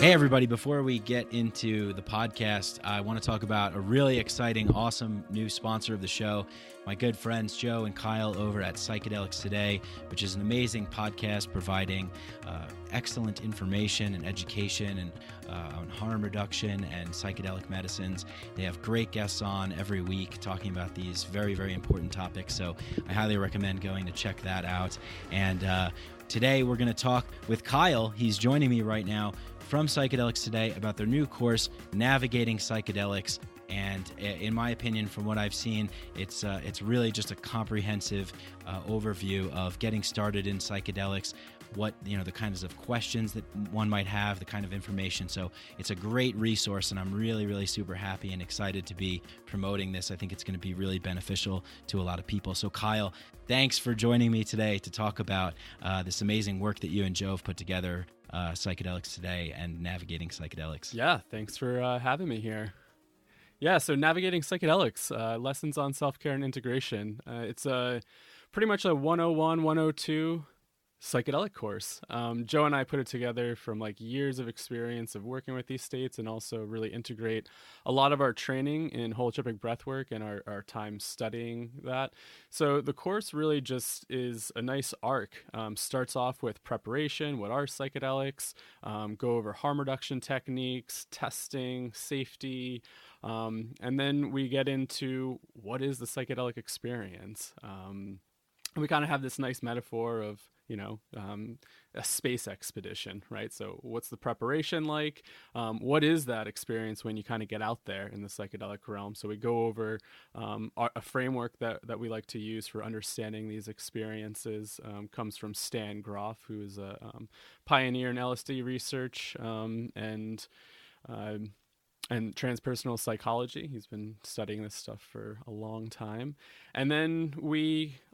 Hey, everybody. Before we get into the podcast, I want to talk about a really exciting, awesome new sponsor of the show, my good friends Joe and Kyle over at Psychedelics Today, which is an amazing podcast providing excellent information and education and on harm reduction and psychedelic medicines. They have great guests on every week talking about these very, very important topics. So I highly recommend going to check that out. And today we're going to talk with Kyle. He's joining me right now from Psychedelics Today about their new course, Navigating Psychedelics. And in my opinion, from what I've seen, it's really just a comprehensive overview of getting started in psychedelics, what, the kinds of questions that one might have, the kind of information. So it's a great resource, and I'm really, really super happy and excited to be promoting this. I think it's going to be really beneficial to a lot of people. So Kyle, thanks for joining me today to talk about this amazing work that you and Joe have put together, Psychedelics Today and Navigating Psychedelics. Yeah, thanks for having me here. Yeah, so Navigating Psychedelics, lessons on self-care and integration. It's pretty much a 101, 102 psychedelic course. Joe and I put it together from years of experience of working with these states, and also really integrate a lot of our training in holotropic breathwork and our time studying that. So the course really just is a nice arc. Starts off with preparation, what are psychedelics, go over harm reduction techniques, testing, safety, and then we get into what is the psychedelic experience. We kind of have this nice metaphor of a space expedition, right? So what's the preparation like? What is that experience when you kind of get out there in the psychedelic realm? So we go over a framework that we like to use for understanding these experiences. Comes from Stan Groff, who is a pioneer in LSD research and transpersonal psychology. He's been studying this stuff for a long time. And then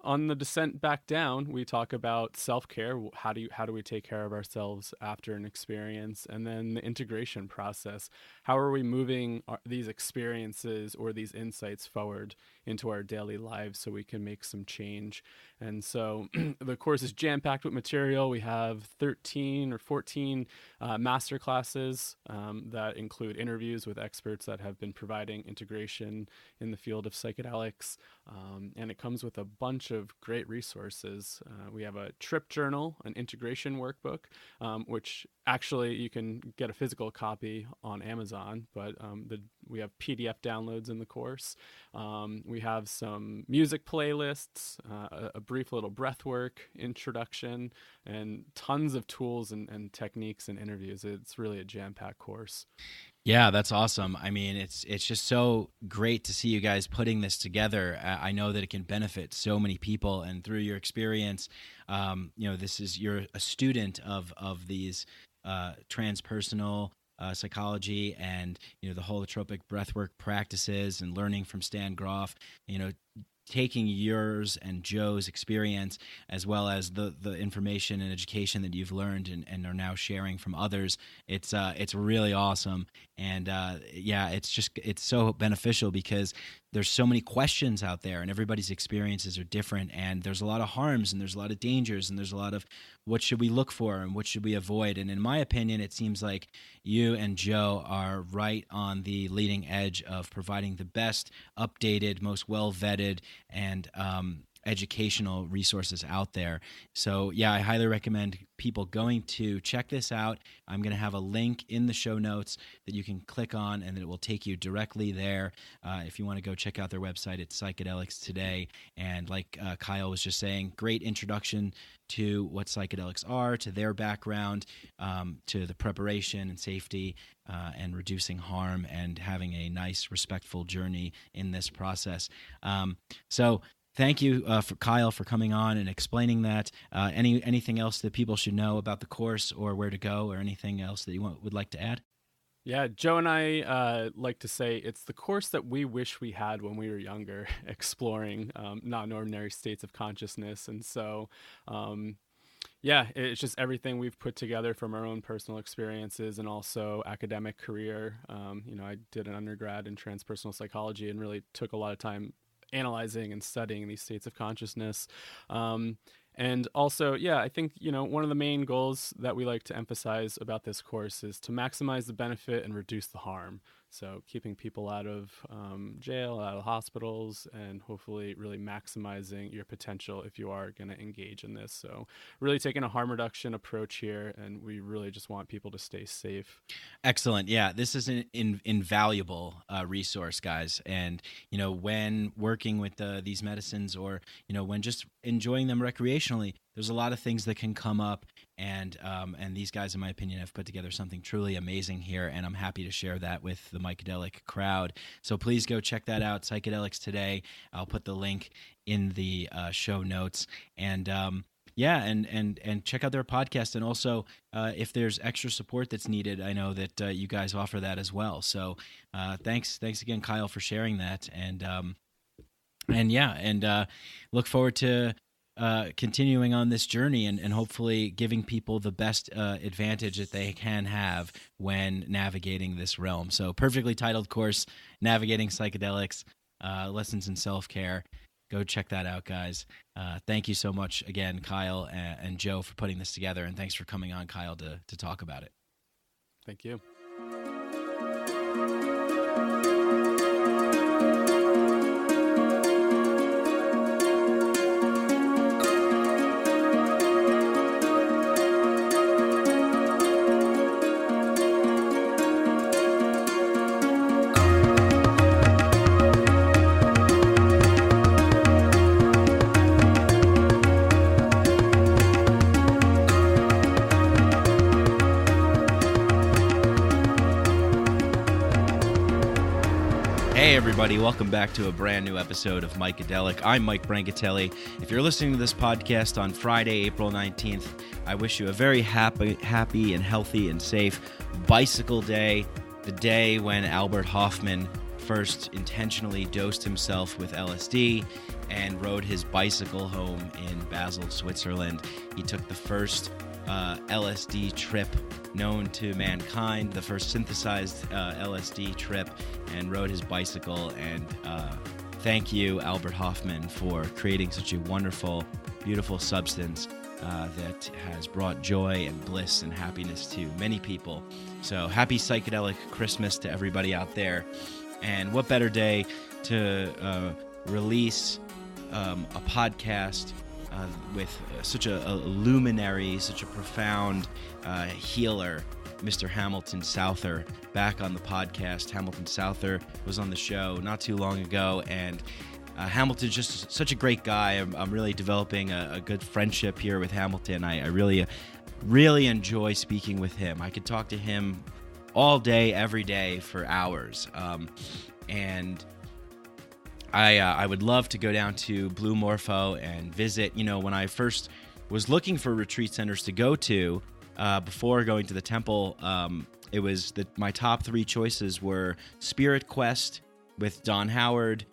on the descent back down, we talk about self-care. How do we take care of ourselves after an experience? And then the integration process. How are we moving these experiences or these insights forward into our daily lives so we can make some change? And so the course is jam-packed with material. We have 13 or 14 master classes that include interviews with experts that have been providing integration in the field of psychedelics. And it comes with a bunch of great resources. We have a trip journal, an integration workbook, which actually you can get a physical copy on Amazon, but we have PDF downloads in the course. We have some music playlists, a brief little breathwork introduction, and tons of tools and techniques and interviews. It's really a jam-packed course. Yeah, that's awesome. I mean, it's just so great to see you guys putting this together. I know that it can benefit so many people, and through your experience, you're a student of these transpersonal psychology and the holotropic breathwork practices, and learning from Stan Groff. Taking yours and Joe's experience, as well as the information and education that you've learned and are now sharing from others, it's really awesome. And it's so beneficial because there's so many questions out there, and everybody's experiences are different, and there's a lot of harms, and there's a lot of dangers, and there's a lot of what should we look for and what should we avoid. And in my opinion, it seems like you and Joe are right on the leading edge of providing the best, updated, most well-vetted, and educational resources out there. So yeah, I highly recommend people going to check this out. I'm going to have a link in the show notes that you can click on, and it will take you directly there. If you want to go check out their website, it's Psychedelics Today. And like Kyle was just saying, great introduction to what psychedelics are, to their background, to the preparation and safety, and reducing harm, and having a nice, respectful journey in this process. So thank you, for Kyle, for coming on and explaining that. Anything else that people should know about the course, or where to go, or anything else that you would like to add? Yeah, Joe and I like to say it's the course that we wish we had when we were younger, exploring non-ordinary states of consciousness. And so, it's just everything we've put together from our own personal experiences and also academic career. I did an undergrad in transpersonal psychology and really took a lot of time analyzing and studying these states of consciousness. And also, yeah, I think, one of the main goals that we like to emphasize about this course is to maximize the benefit and reduce the harm. So keeping people out of jail, out of hospitals, and hopefully really maximizing your potential if you are going to engage in this. So really taking a harm reduction approach here, and we really just want people to stay safe. Excellent. Yeah, this is an invaluable resource, guys. And, when working with these medicines, or, when just enjoying them recreationally, there's a lot of things that can come up. And these guys, in my opinion, have put together something truly amazing here. And I'm happy to share that with the Mycadelic crowd. So please go check that out, Psychedelics Today. I'll put the link in the show notes. And yeah, and check out their podcast. And also, if there's extra support that's needed, I know that you guys offer that as well. So thanks again, Kyle, for sharing that. And look forward to continuing on this journey and hopefully giving people the best advantage that they can have when navigating this realm. So perfectly titled course, Navigating Psychedelics, Lessons in Self-Care. Go check that out, guys. Thank you so much again, Kyle and Joe, for putting this together. And thanks for coming on, Kyle, to talk about it. Thank you. Hey everybody, welcome back to a brand new episode of Mycadelic. I'm Mike Brancatelli. If you're listening to this podcast on Friday, April 19th, I wish you a very happy and healthy and safe bicycle day, the day when Albert Hofmann first intentionally dosed himself with LSD and rode his bicycle home in Basel, Switzerland. He took the first LSD trip known to mankind, the first synthesized LSD trip, and rode his bicycle. And thank you, Albert Hofmann, for creating such a wonderful, beautiful substance that has brought joy and bliss and happiness to many people. So happy psychedelic Christmas to everybody out there. And what better day to release a podcast with such a luminary, such a profound healer, Mr. Hamilton Souther, back on the podcast. Hamilton Souther was on the show not too long ago, and Hamilton's just such a great guy. I'm really developing a good friendship here with Hamilton. I really enjoy speaking with him. I could talk to him all day, every day for hours. And I would love to go down to Blue Morpho and visit. When I first was looking for retreat centers to go to before going to the temple, it was that my top three choices were Spirit Quest with Don Howard,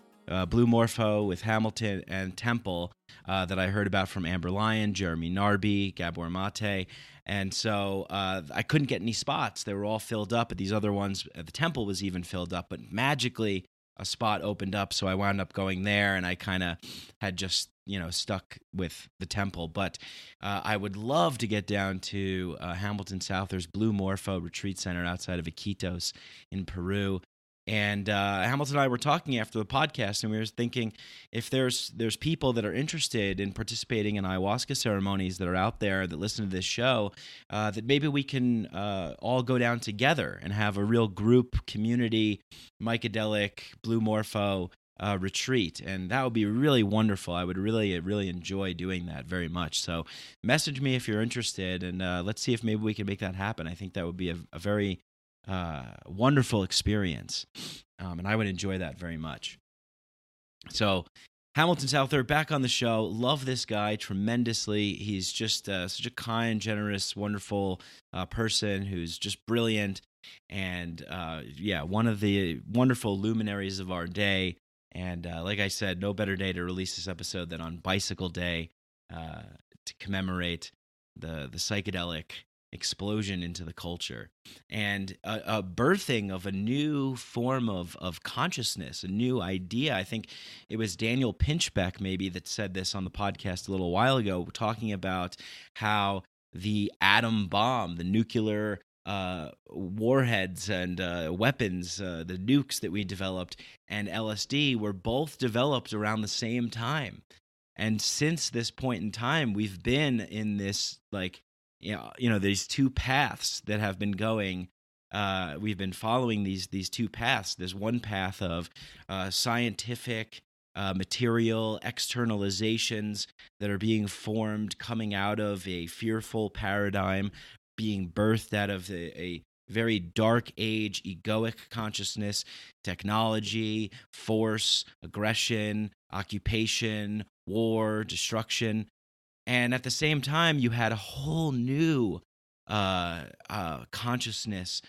Blue Morpho with Hamilton, and Temple that I heard about from Amber Lyon, Jeremy Narby, Gabor Mate. And so I couldn't get any spots. They were all filled up, but these other ones, the temple was even filled up. But magically, a spot opened up, so I wound up going there, and I kind of had just, stuck with the temple. But I would love to get down to Hamilton Souther's Blue Morpho Retreat Center outside of Iquitos in Peru. And Hamilton and I were talking after the podcast, and we were thinking if there's people that are interested in participating in ayahuasca ceremonies that are out there that listen to this show, that maybe we can all go down together and have a real group community Mycadelic Blue Morpho retreat. And that would be really wonderful. I would really enjoy doing that very much. So message me if you're interested, and let's see if maybe we can make that happen. I think that would be a very wonderful experience, and I would enjoy that very much. So Hamilton Souther back on the show. Love this guy tremendously. He's just such a kind, generous, wonderful person who's just brilliant, and one of the wonderful luminaries of our day. And like I said, no better day to release this episode than on Bicycle Day to commemorate the psychedelic explosion into the culture, and a birthing of a new form of consciousness, a new idea. I think it was Daniel Pinchbeck maybe that said this on the podcast a little while ago, talking about how the atom bomb, the nuclear warheads and weapons, the nukes that we developed, and LSD were both developed around the same time. And since this point in time, we've been in this, like, these two paths that have been going. We've been following these two paths. There's one path of scientific material externalizations that are being formed, coming out of a fearful paradigm, being birthed out of a very dark age, egoic consciousness, technology, force, aggression, occupation, war, destruction. And at the same time, you had a whole new consciousness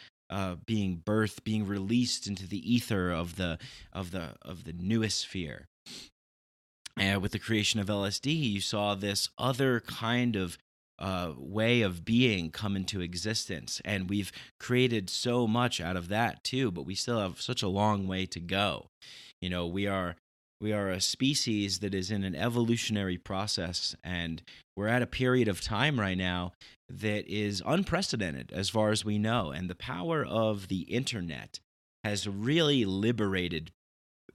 being birthed, being released into the ether of the noosphere. And with the creation of LSD, you saw this other kind of way of being come into existence, and we've created so much out of that too. But we still have such a long way to go. We are a species that is in an evolutionary process, and we're at a period of time right now that is unprecedented as far as we know. And the power of the internet has really liberated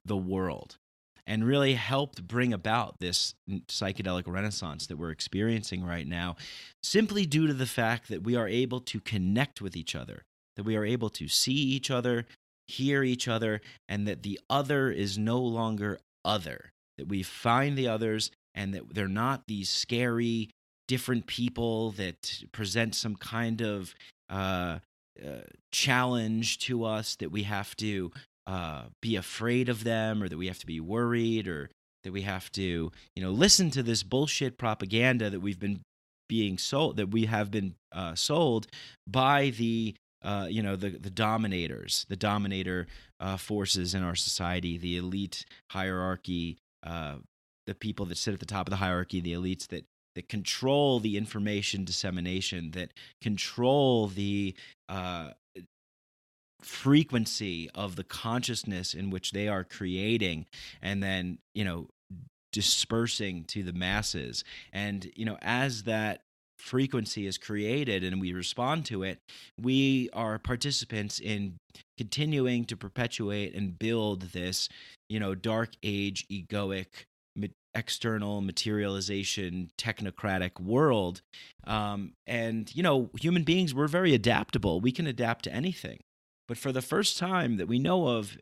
the world and really helped bring about this psychedelic renaissance that we're experiencing right now, simply due to the fact that we are able to connect with each other, that we are able to see each other, hear each other, and that the other is no longer other, that we find the others and that they're not these scary, different people that present some kind of challenge to us, that we have to be afraid of them, or that we have to be worried, or that we have to, listen to this bullshit propaganda that we've been being sold, that we have been sold by the dominators, the dominator forces in our society, the elite hierarchy, the people that sit at the top of the hierarchy, the elites that control the information dissemination, that control the frequency of the consciousness in which they are creating, and then dispersing to the masses. And as that frequency is created and we respond to it, we are participants in continuing to perpetuate and build this dark age, egoic, external materialization, technocratic world. And human beings, we're very adaptable. We can adapt to anything. But for the first time that we know of,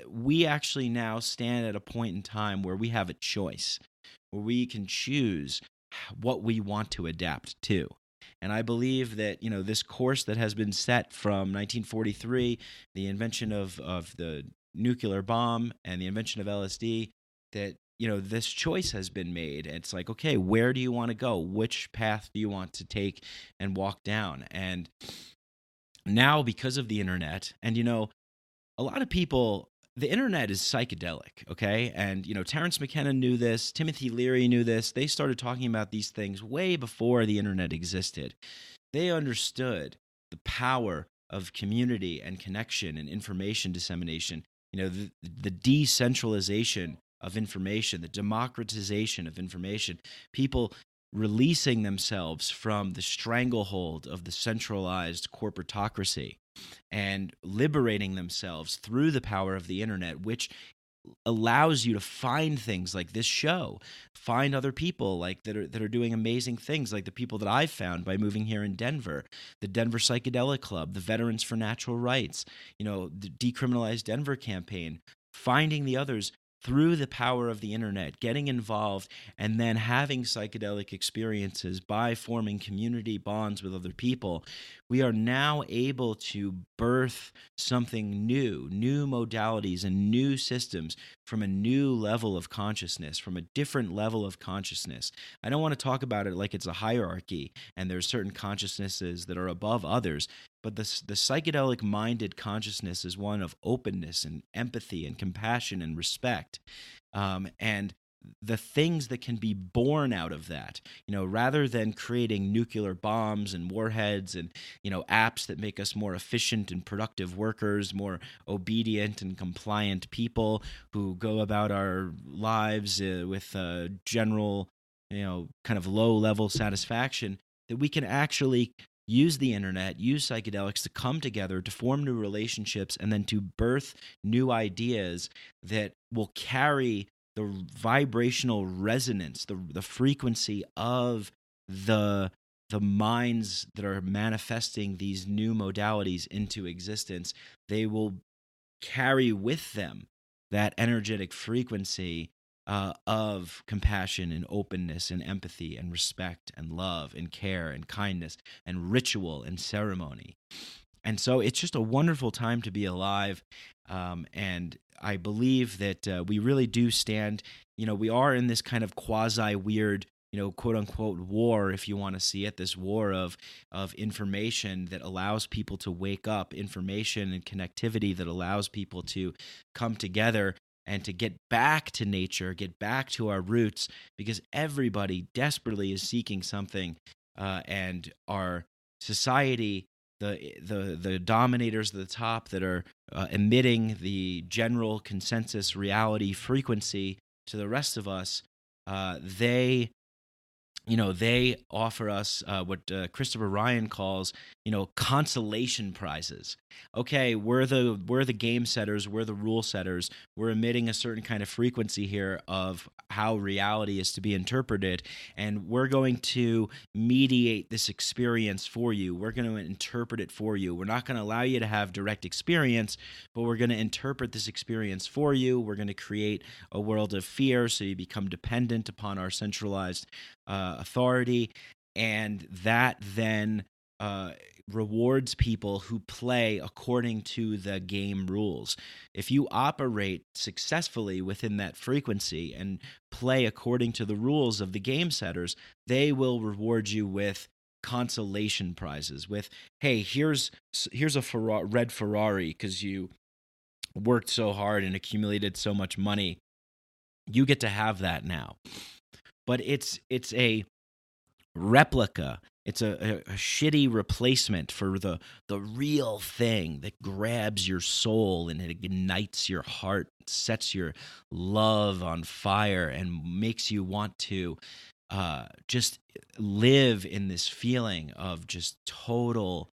we actually now stand at a point in time where we have a choice, where we can choose what we want to adapt to. And I believe that, this course that has been set from 1943, the invention of the nuclear bomb and the invention of LSD, that, this choice has been made. It's like, okay, where do you want to go? Which path do you want to take and walk down? And now, because of the internet, and a lot of people, the internet is psychedelic, okay? And Terrence McKenna knew this, Timothy Leary knew this. They started talking about these things way before the internet existed. They understood the power of community and connection and information dissemination, the decentralization of information, the democratization of information, people releasing themselves from the stranglehold of the centralized corporatocracy and liberating themselves through the power of the internet, which allows you to find things like this show, find other people that are doing amazing things, like the people that I've found by moving here in Denver, the Denver Psychedelic Club, the Veterans for Natural Rights, the Decriminalized Denver campaign, finding the others through the power of the internet, getting involved, and then having psychedelic experiences by forming community bonds with other people. We are now able to birth something new modalities and new systems from a new level of consciousness, from a different level of consciousness. I don't want to talk about it like it's a hierarchy and there's certain consciousnesses that are above others, but the psychedelic-minded consciousness is one of openness and empathy and compassion and respect. And the things that can be born out of that, rather than creating nuclear bombs and warheads and, apps that make us more efficient and productive workers, more obedient and compliant people who go about our lives with general, kind of low-level satisfaction, that we can actually use the internet, use psychedelics to come together, to form new relationships, and then to birth new ideas that will carry the vibrational resonance, the frequency of the minds that are manifesting these new modalities into existence. They will carry with them that energetic frequency of compassion and openness and empathy and respect and love and care and kindness and ritual and ceremony. And so it's just a wonderful time to be alive. And I believe that we really do stand, we are in this kind of quasi-weird, quote unquote war, if you want to see it, this war of information that allows people to wake up, information and connectivity that allows people to come together and to get back to nature, get back to our roots, because everybody desperately is seeking something, and our society, the dominators at the top that are emitting the general consensus reality frequency to the rest of us, they offer us what Christopher Ryan calls, consolation prizes. Okay, we're the game setters, we're the rule setters. We're emitting a certain kind of frequency here of how reality is to be interpreted, and we're going to mediate this experience for you. We're going to interpret it for you. We're not going to allow you to have direct experience, but we're going to interpret this experience for you. We're going to create a world of fear so you become dependent upon our centralized authority, and that then rewards people who play according to the game rules. If you operate successfully within that frequency and play according to the rules of the game setters, they will reward you with consolation prizes, with, hey, here's a red Ferrari because you worked so hard and accumulated so much money. You get to have that now. But it's a replica. It's a shitty replacement for the real thing that grabs your soul and it ignites your heart, sets your love on fire, and makes you want to just live in this feeling of just total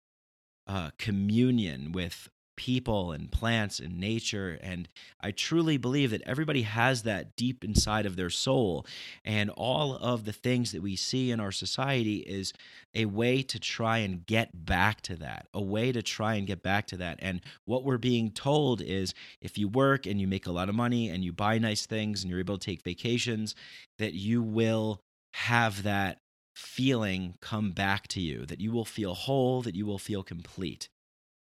communion with people and plants and nature. And I truly believe that everybody has that deep inside of their soul, and all of the things that we see in our society is a way to try and get back to that, and what we're being told is, if you work and you make a lot of money and you buy nice things and you're able to take vacations, that you will have that feeling come back to you, that you will feel whole, that you will feel complete.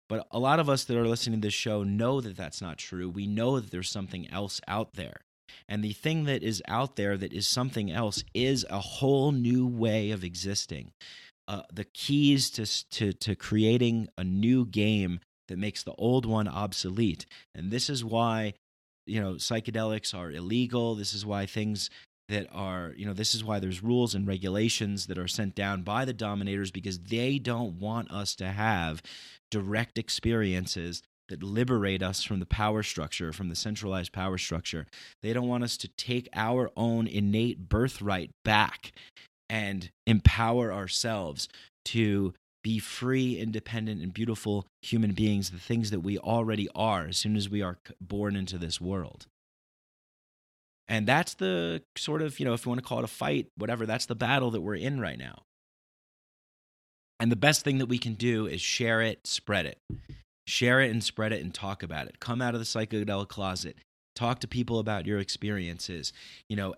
But a lot of us that are listening to this show know that that's not true. We know that there's something else out there. And the thing that is out there that is something else is a whole new way of existing. The keys to creating a new game that makes the old one obsolete. And this is why, psychedelics are illegal. This is why things that are, this is why there's rules and regulations that are sent down by the dominators, because they don't want us to have direct experiences that liberate us from the power structure, from the centralized power structure. They don't want us to take our own innate birthright back and empower ourselves to be free, independent, and beautiful human beings, the things that we already are as soon as we are born into this world. And that's the sort of, if you want to call it a fight, whatever, that's the battle that we're in right now. And the best thing that we can do is share it, spread it. Share it and spread it and talk about it. Come out of the psychedelic closet. Talk to people about your experiences.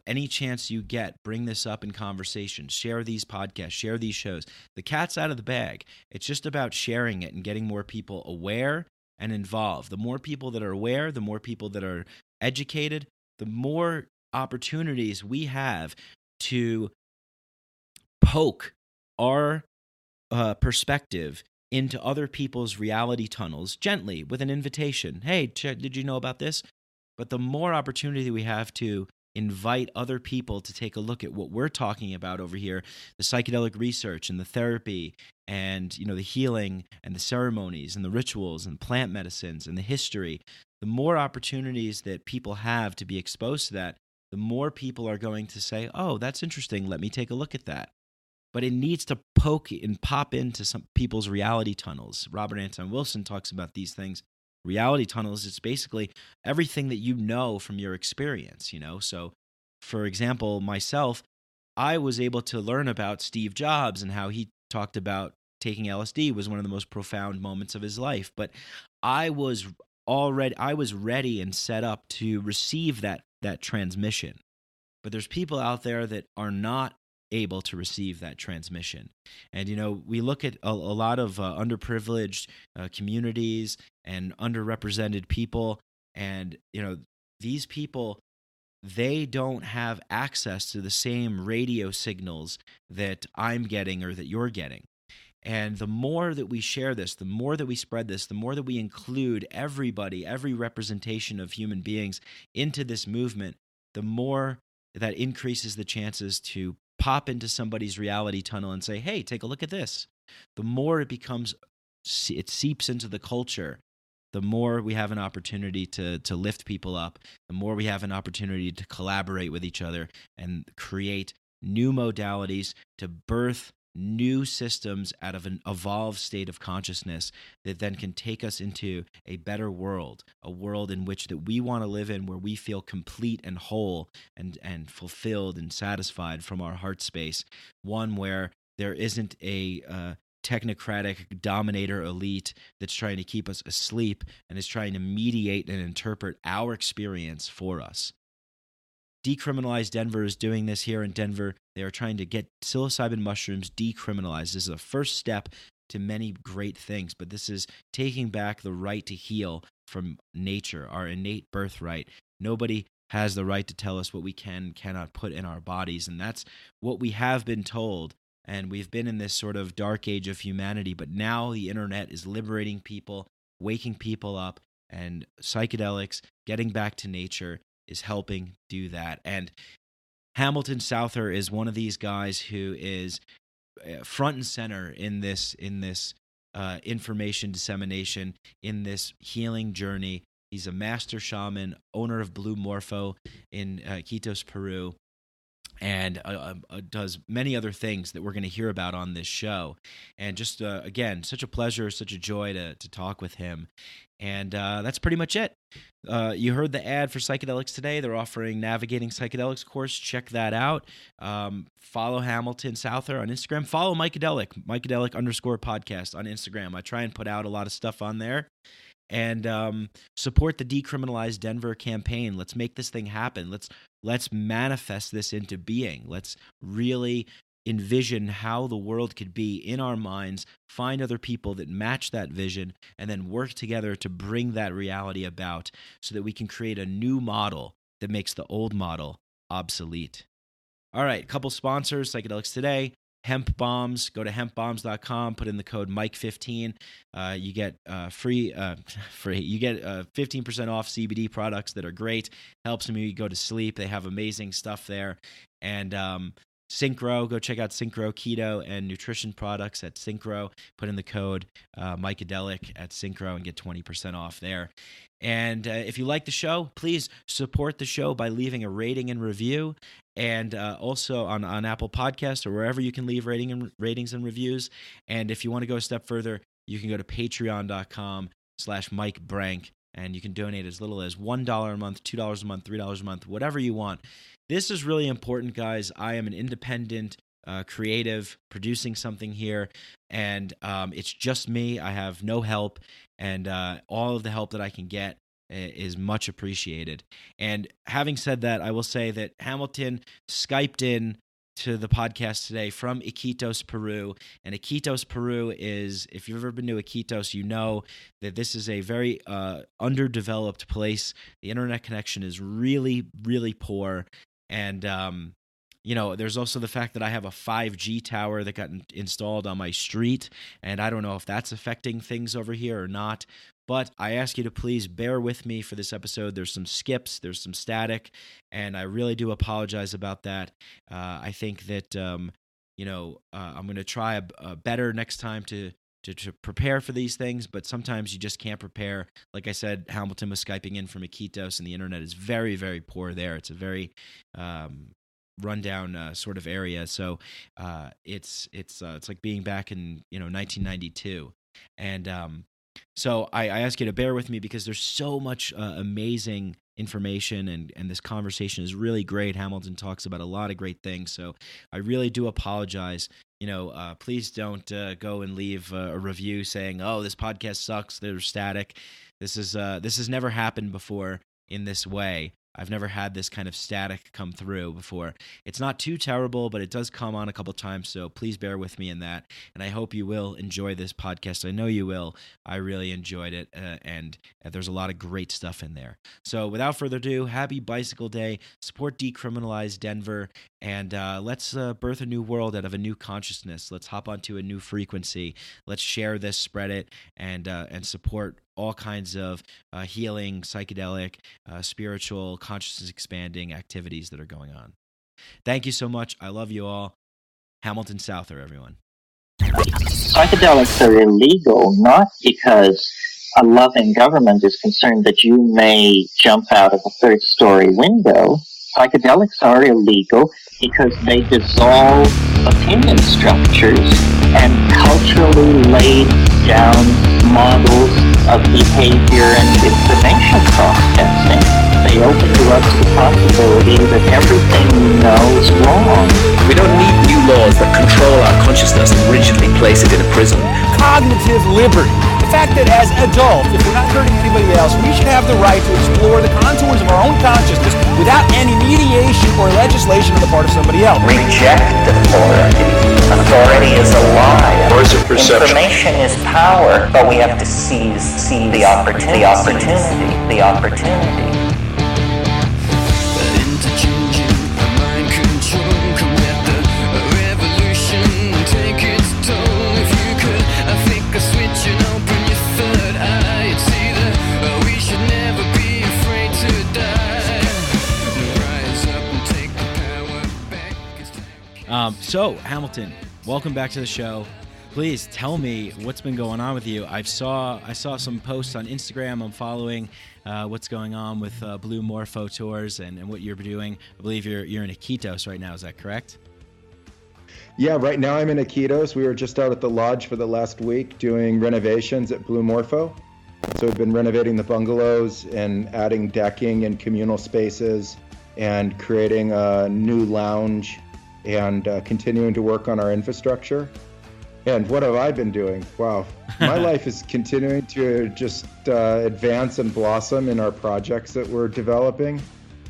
Any chance you get, bring this up in conversation. Share these podcasts, share these shows. The cat's out of the bag. It's just about sharing it and getting more people aware and involved. The more people that are aware, the more people that are educated, the more opportunities we have to poke our perspective into other people's reality tunnels gently with an invitation. Hey, did you know about this? But the more opportunity we have to invite other people to take a look at what we're talking about over here, the psychedelic research and the therapy and, the healing and the ceremonies and the rituals and plant medicines and the history, the more opportunities that people have to be exposed to that, the more people are going to say, oh, that's interesting, let me take a look at that. But it needs to poke and pop into some people's reality tunnels. Robert Anton Wilson talks about these things. Reality tunnels, it's basically everything that you know from your experience, So, for example, myself, I was able to learn about Steve Jobs and how he talked about taking LSD was one of the most profound moments of his life. But I was ready and set up to receive that transmission. But there's people out there that are not able to receive that transmission. And, we look at a lot of underprivileged communities and underrepresented people. And, these people, they don't have access to the same radio signals that I'm getting or that you're getting. And the more that we share this, the more that we spread this, the more that we include everybody, every representation of human beings into this movement, the more that increases the chances to pop into somebody's reality tunnel and say, hey, take a look at this. The more it seeps into the culture, the more we have an opportunity to lift people up, the more we have an opportunity to collaborate with each other and create new modalities to birth new systems out of an evolved state of consciousness that then can take us into a better world, a world in which that we want to live in, where we feel complete and whole and fulfilled and satisfied from our heart space, one where there isn't a technocratic dominator elite that's trying to keep us asleep and is trying to mediate and interpret our experience for us. Decriminalized Denver is doing this here in Denver. They are trying to get psilocybin mushrooms decriminalized. This is a first step to many great things, but this is taking back the right to heal from nature, our innate birthright. Nobody has the right to tell us what we cannot put in our bodies, and that's what we have been told. And we've been in this sort of dark age of humanity, but now the internet is liberating people, waking people up, and psychedelics, getting back to nature, is helping do that. And Hamilton Souther is one of these guys who is front and center in this information dissemination, in this healing journey. He's a master shaman, owner of Blue Morpho in Iquitos, Peru, and does many other things that we're going to hear about on this show. And just, again, such a pleasure, such a joy to talk with him. And that's pretty much it. You heard the ad for Psychedelics Today. They're offering Navigating Psychedelics course. Check that out. Follow Hamilton Souther on Instagram. Follow Mycadelic _podcast on Instagram. I try and put out a lot of stuff on there. And support the Decriminalized Denver campaign. Let's make this thing happen. Let's manifest this into being. Let's really envision how the world could be in our minds, find other people that match that vision, and then work together to bring that reality about so that we can create a new model that makes the old model obsolete. All right, a couple sponsors, Psychedelics Today. Hemp Bombs, go to hempbombs.com, put in the code Mike15. You get free. You get 15% off CBD products that are great. Helps me go to sleep. They have amazing stuff there. And Synchro, go check out Synchro Keto and Nutrition products at Synchro. Put in the code Mycadelic at Synchro and get 20% off there. And if you like the show, please support the show by leaving a rating and review. And also on Apple Podcasts or wherever you can leave ratings and reviews. And if you want to go a step further, you can go to patreon.com/MikeBrank, and you can donate as little as $1 a month, $2 a month, $3 a month, whatever you want. This is really important, guys. I am an independent creative producing something here, and it's just me. I have no help, and all of the help that I can get is much appreciated. And having said that, I will say that Hamilton Skyped in to the podcast today from Iquitos, Peru. And Iquitos, Peru is, if you've ever been to Iquitos, you know that this is a very underdeveloped place. The internet connection is really, really poor. And, there's also the fact that I have a 5G tower that got installed on my street, and I don't know if that's affecting things over here or not. But I ask you to please bear with me for this episode. There's some skips, there's some static, and I really do apologize about that. I think that I'm going to try better next time to prepare for these things, but sometimes you just can't prepare. Like I said, Hamilton was Skyping in from Iquitos, and the internet is very, very poor there. It's a very rundown sort of area, so it's like being back in 1992, and so I ask you to bear with me because there's so much amazing information, and this conversation is really great. Hamilton talks about a lot of great things, so I really do apologize. Please don't go and leave a review saying, "Oh, this podcast sucks. There's static." This has never happened before in this way. I've never had this kind of static come through before. It's not too terrible, but it does come on a couple times, so please bear with me in that. And I hope you will enjoy this podcast. I know you will. I really enjoyed it, and there's a lot of great stuff in there. So without further ado, happy Bicycle Day. Support Decriminalize Denver, and let's birth a new world out of a new consciousness. Let's hop onto a new frequency. Let's share this, spread it, and support all kinds of healing, psychedelic, spiritual, consciousness expanding activities that are going on. Thank you so much. I love you all. Hamilton Souther, everyone. Psychedelics are illegal not because a loving government is concerned that you may jump out of a third-story window. Psychedelics are illegal because they dissolve opinion structures and culturally laid down models of behavior and information processing. They open to us the possibility that everything we know is wrong. We don't need new laws that control our consciousness and rigidly place it in a prison. Cognitive liberty. The fact that as adults, if we're not hurting anybody else, we should have the right to explore the contours of our own consciousness without any mediation or legislation on the part of somebody else. Reject authority. Authority is a lie. Or is it perception? Information is power, but we have to seize the opportunity. The opportunity. So, Hamilton, welcome back to the show. Please tell me what's been going on with you. I saw some posts on Instagram. I'm following what's going on with Blue Morpho tours and what you're doing. I believe you're in Iquitos right now. Is that correct? Yeah, right now I'm in Iquitos. We were just out at the lodge for the last week doing renovations at Blue Morpho. So we've been renovating the bungalows and adding decking and communal spaces and creating a new lounge and continuing to work on our infrastructure. And what have I been doing? Wow. My life is continuing to just advance and blossom in our projects that we're developing.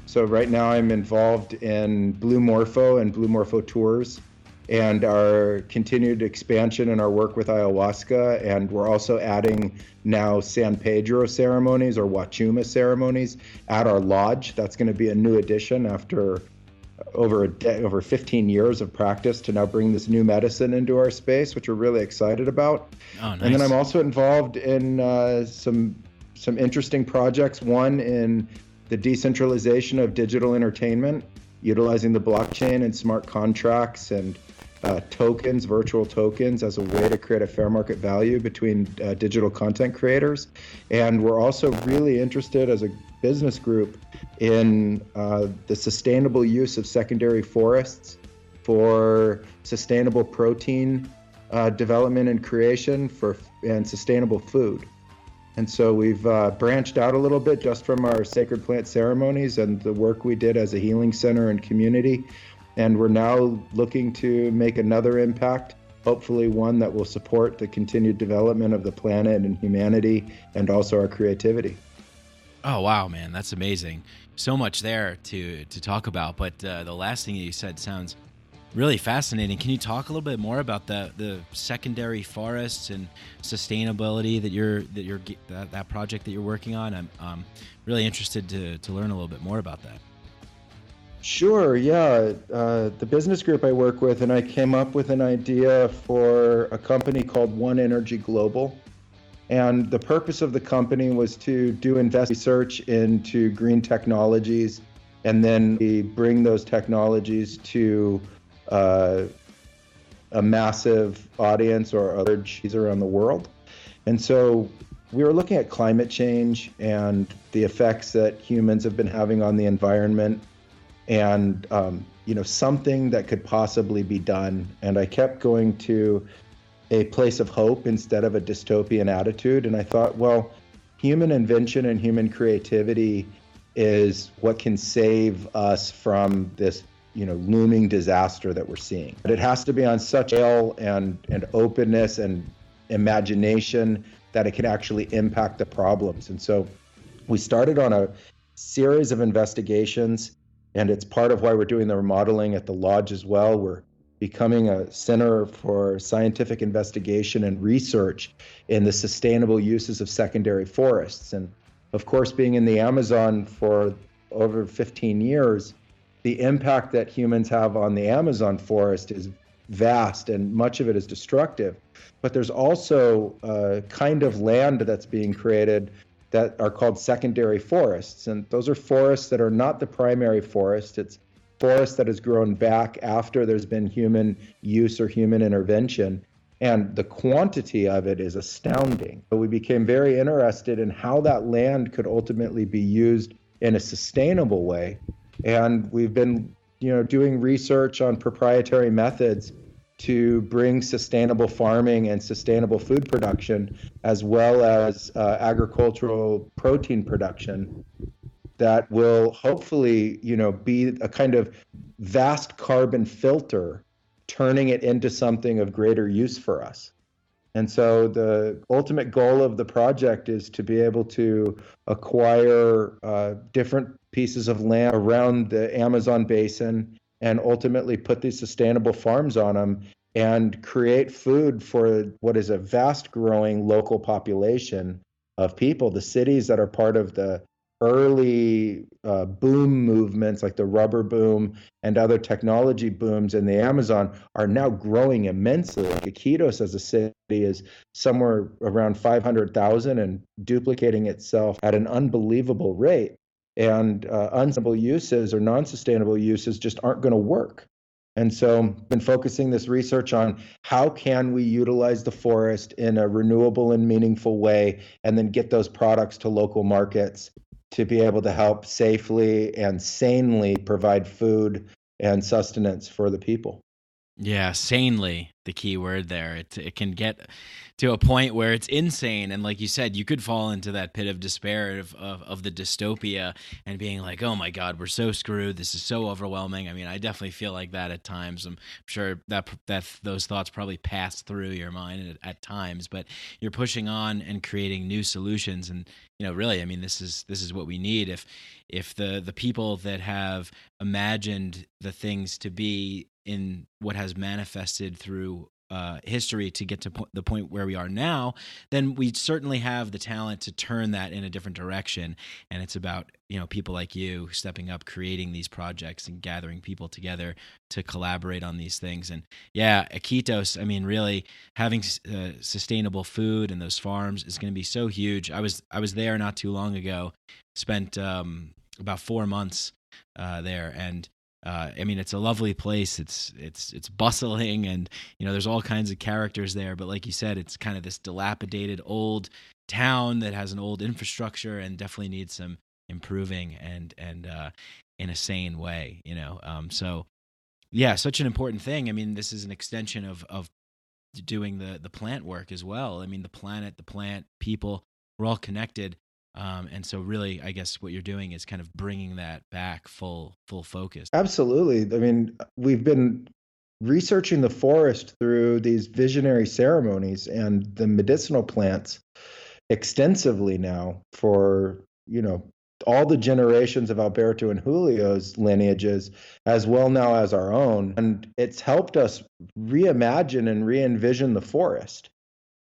So right now I'm involved in Blue Morpho and Blue Morpho tours and our continued expansion in our work with Ayahuasca. And we're also adding now San Pedro ceremonies or Wachuma ceremonies at our lodge. That's going to be a new addition after over 15 years of practice to now bring this new medicine into our space, which we're really excited about. Oh, nice. And then I'm also involved in some interesting projects. One in the decentralization of digital entertainment, utilizing the blockchain and smart contracts and tokens, virtual tokens, as a way to create a fair market value between digital content creators. And we're also really interested as a business group in the sustainable use of secondary forests for sustainable protein development and creation and sustainable food. And so we've branched out a little bit just from our sacred plant ceremonies and the work we did as a healing center and community. And we're now looking to make another impact, hopefully one that will support the continued development of the planet and humanity and also our creativity. Oh, wow, man. That's amazing. So much there to talk about. But the last thing that you said sounds really fascinating. Can you talk a little bit more about the secondary forests and sustainability that project that you're working on? I'm really interested to learn a little bit more about that. Sure, yeah. The business group I work with, and I came up with an idea for a company called One Energy Global. And the purpose of the company was to do research into green technologies, and then we bring those technologies to a massive audience or others around the world. And so we were looking at climate change and the effects that humans have been having on the environment, and something that could possibly be done. And I kept going to a place of hope instead of a dystopian attitude. And I thought, well, human invention and human creativity is what can save us from this looming disaster that we're seeing. But it has to be on such scale and openness and imagination that it can actually impact the problems. And so we started on a series of investigations, and it's part of why we're doing the remodeling at the lodge as well. We're becoming a center for scientific investigation and research in the sustainable uses of secondary forests. And of course, being in the Amazon for over 15 years, the impact that humans have on the Amazon forest is vast, and much of it is destructive. But there's also a kind of land that's being created that are called secondary forests. And those are forests that are not the primary forest. It's forest that has grown back after there's been human use or human intervention. And the quantity of it is astounding. So we became very interested in how that land could ultimately be used in a sustainable way. And we've been, doing research on proprietary methods to bring sustainable farming and sustainable food production, as well as agricultural protein production that will hopefully, be a kind of vast carbon filter, turning it into something of greater use for us. And so the ultimate goal of the project is to be able to acquire different pieces of land around the Amazon basin and ultimately put these sustainable farms on them and create food for what is a vast growing local population of people. The cities that are part of the early boom movements like the rubber boom and other technology booms in the Amazon are now growing immensely. Like Iquitos as a city is somewhere around 500,000 and duplicating itself at an unbelievable rate. And unsustainable uses or non-sustainable uses just aren't going to work. And so I've been focusing this research on how can we utilize the forest in a renewable and meaningful way, and then get those products to local markets to be able to help safely and sanely provide food and sustenance for the people. Yeah, sanely, the key word there. It can get to a point where it's insane, and like you said, you could fall into that pit of despair of the dystopia and being like, oh my God, we're so screwed. This is so overwhelming. I mean, I definitely feel like that at times. I'm sure that those thoughts probably pass through your mind at times, but you're pushing on and creating new solutions. And really, I mean, this is what we need. If the people that have imagined the things to be in what has manifested through history to get to the point where we are now, then we certainly have the talent to turn that in a different direction. And it's about people like you stepping up, creating these projects and gathering people together to collaborate on these things. And yeah, Iquitos, I mean, really having sustainable food and those farms is going to be so huge. I was there not too long ago, spent about 4 months there, and I mean, it's a lovely place. It's bustling, and there's all kinds of characters there. But like you said, it's kind of this dilapidated old town that has an old infrastructure and definitely needs some improving and in a sane way. So yeah, such an important thing. I mean, this is an extension of doing the plant work as well. I mean, the planet, the plant, people, we're all connected. And so really, I guess what you're doing is kind of bringing that back full focus. Absolutely. I mean, we've been researching the forest through these visionary ceremonies and the medicinal plants extensively now for, all the generations of Alberto and Julio's lineages, as well now as our own. And it's helped us reimagine and re-envision the forest.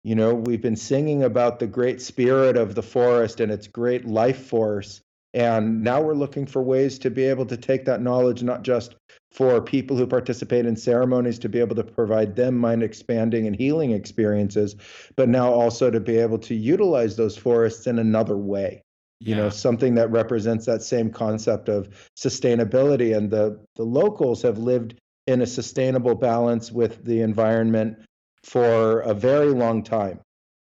We've been singing about the great spirit of the forest and its great life force And now we're looking for ways to be able to take that knowledge, not just for people who participate in ceremonies to be able to provide them mind expanding and healing experiences, but now also to be able to utilize those forests in another way. Yeah. Something that represents that same concept of sustainability. And the locals have lived in a sustainable balance with the environment for a very long time.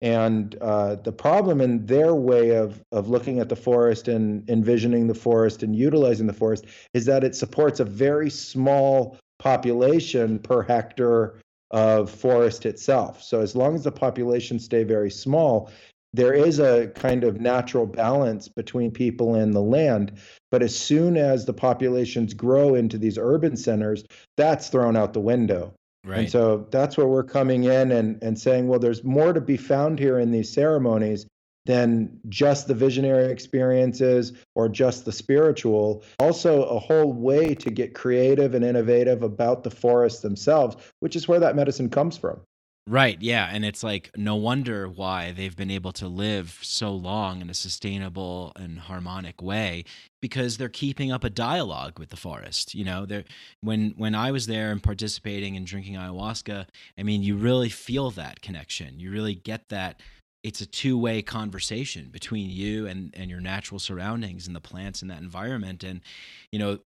And the problem in their way of looking at the forest and envisioning the forest and utilizing the forest is that it supports a very small population per hectare of forest itself. So as long as the populations stay very small, there is a kind of natural balance between people and the land. But as soon as the populations grow into these urban centers, that's thrown out the window. Right. And so that's where we're coming in and saying, well, there's more to be found here in these ceremonies than just the visionary experiences or just the spiritual. Also, a whole way to get creative and innovative about the forests themselves, which is where that medicine comes from. Right, yeah, and it's like no wonder why they've been able to live so long in a sustainable and harmonic way, because they're keeping up a dialogue with the forest. They're, when I was there and participating and drinking ayahuasca, I mean, you really feel that connection. You really get that it's a two-way conversation between you and your natural surroundings and the plants in that environment. And,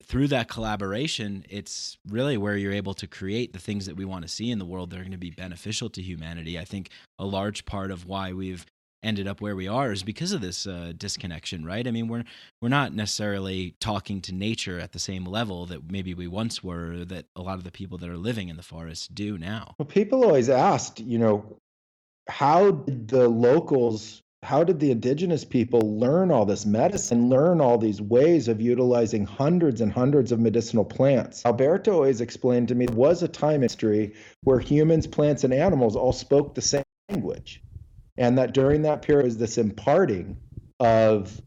through that collaboration, it's really where you're able to create the things that we want to see in the world that are going to be beneficial to humanity. I think a large part of why we've ended up where we are is because of this disconnection, right? I mean, we're not necessarily talking to nature at the same level that maybe we once were, or that a lot of the people that are living in the forest do now. Well, people always asked, how did the indigenous people learn all this medicine, learn all these ways of utilizing hundreds and hundreds of medicinal plants? Alberto always explained to me there was a time in history where humans, plants, and animals all spoke the same language. And that during that period was this imparting of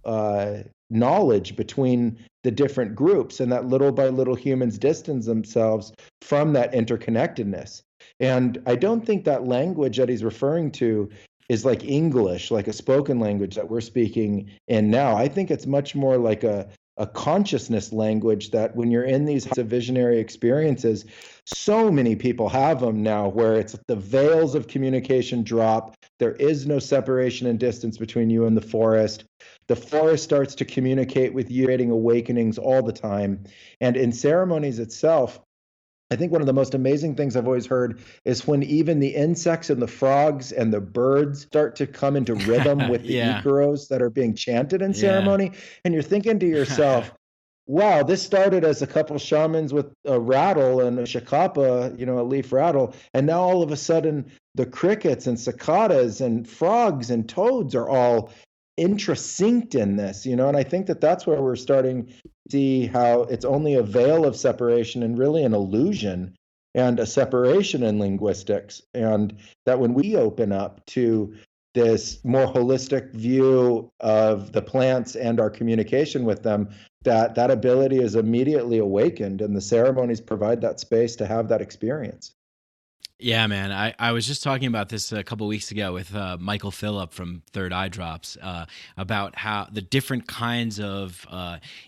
knowledge between the different groups, and that little by little humans distanced themselves from that interconnectedness. And I don't think that language that he's referring to is like English, like a spoken language that we're speaking in now. I think it's much more like a consciousness language that when you're in these visionary experiences, so many people have them now, where it's the veils of communication drop. There is no separation and distance between you and the forest. The forest starts to communicate with you, creating awakenings all the time. And in ceremonies itself, I think one of the most amazing things I've always heard is when even the insects and the frogs and the birds start to come into rhythm with the icaros that are being chanted in ceremony. And you're thinking to yourself, wow, this started as a couple shamans with a rattle and a shakapa, a leaf rattle. And now all of a sudden the crickets and cicadas and frogs and toads are all intrasynced in this, and I think that that's where we're starting to see how it's only a veil of separation and really an illusion and a separation in linguistics. And that when we open up to this more holistic view of the plants and our communication with them, that ability is immediately awakened, and the ceremonies provide that space to have that experience. Yeah, man. I was just talking about this a couple of weeks ago with Michael Phillip from Third Eye Drops about how the different kinds of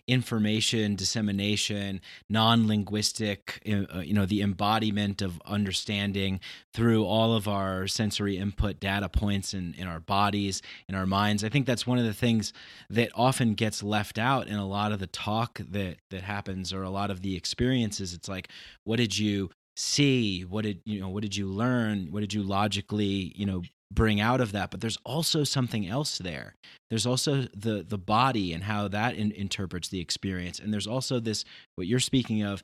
information dissemination, non-linguistic, the embodiment of understanding through all of our sensory input data points in our bodies, in our minds. I think that's one of the things that often gets left out in a lot of the talk that happens, or a lot of the experiences. It's like, what did you see? What did you learn? What did you logically, bring out of that? But there's also something else there. There's also the body and how that interprets the experience. And there's also this, what you're speaking of,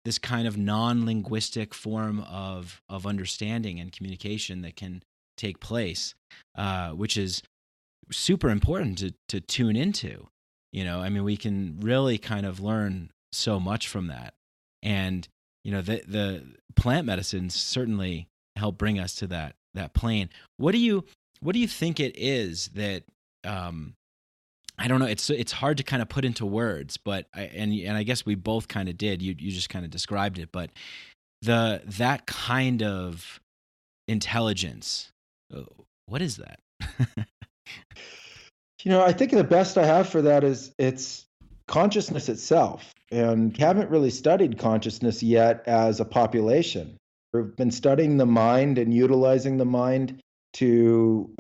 this kind of non-linguistic form of understanding and communication that can take place, which is super important to tune into. We can really kind of learn so much from that. And the plant medicines certainly help bring us to that plane. What do you think it is that I don't know, it's hard to kind of put into words, but I guess we both kind of did. You just kind of described it, but that kind of intelligence, what is that? I think the best I have for that is it's consciousness itself. And haven't really studied consciousness yet as a population. We've been studying the mind and utilizing the mind to,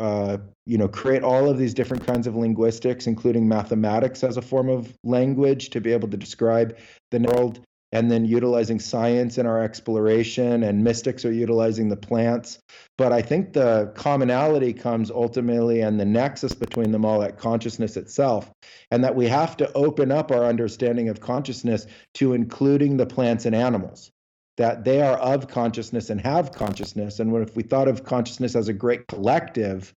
create all of these different kinds of linguistics, including mathematics as a form of language to be able to describe the world, and then utilizing science in our exploration, and mystics are utilizing the plants. But I think the commonality comes ultimately, and the nexus between them all, at consciousness itself, and that we have to open up our understanding of consciousness to including the plants and animals, that they are of consciousness and have consciousness. And if we thought of consciousness as a great collective,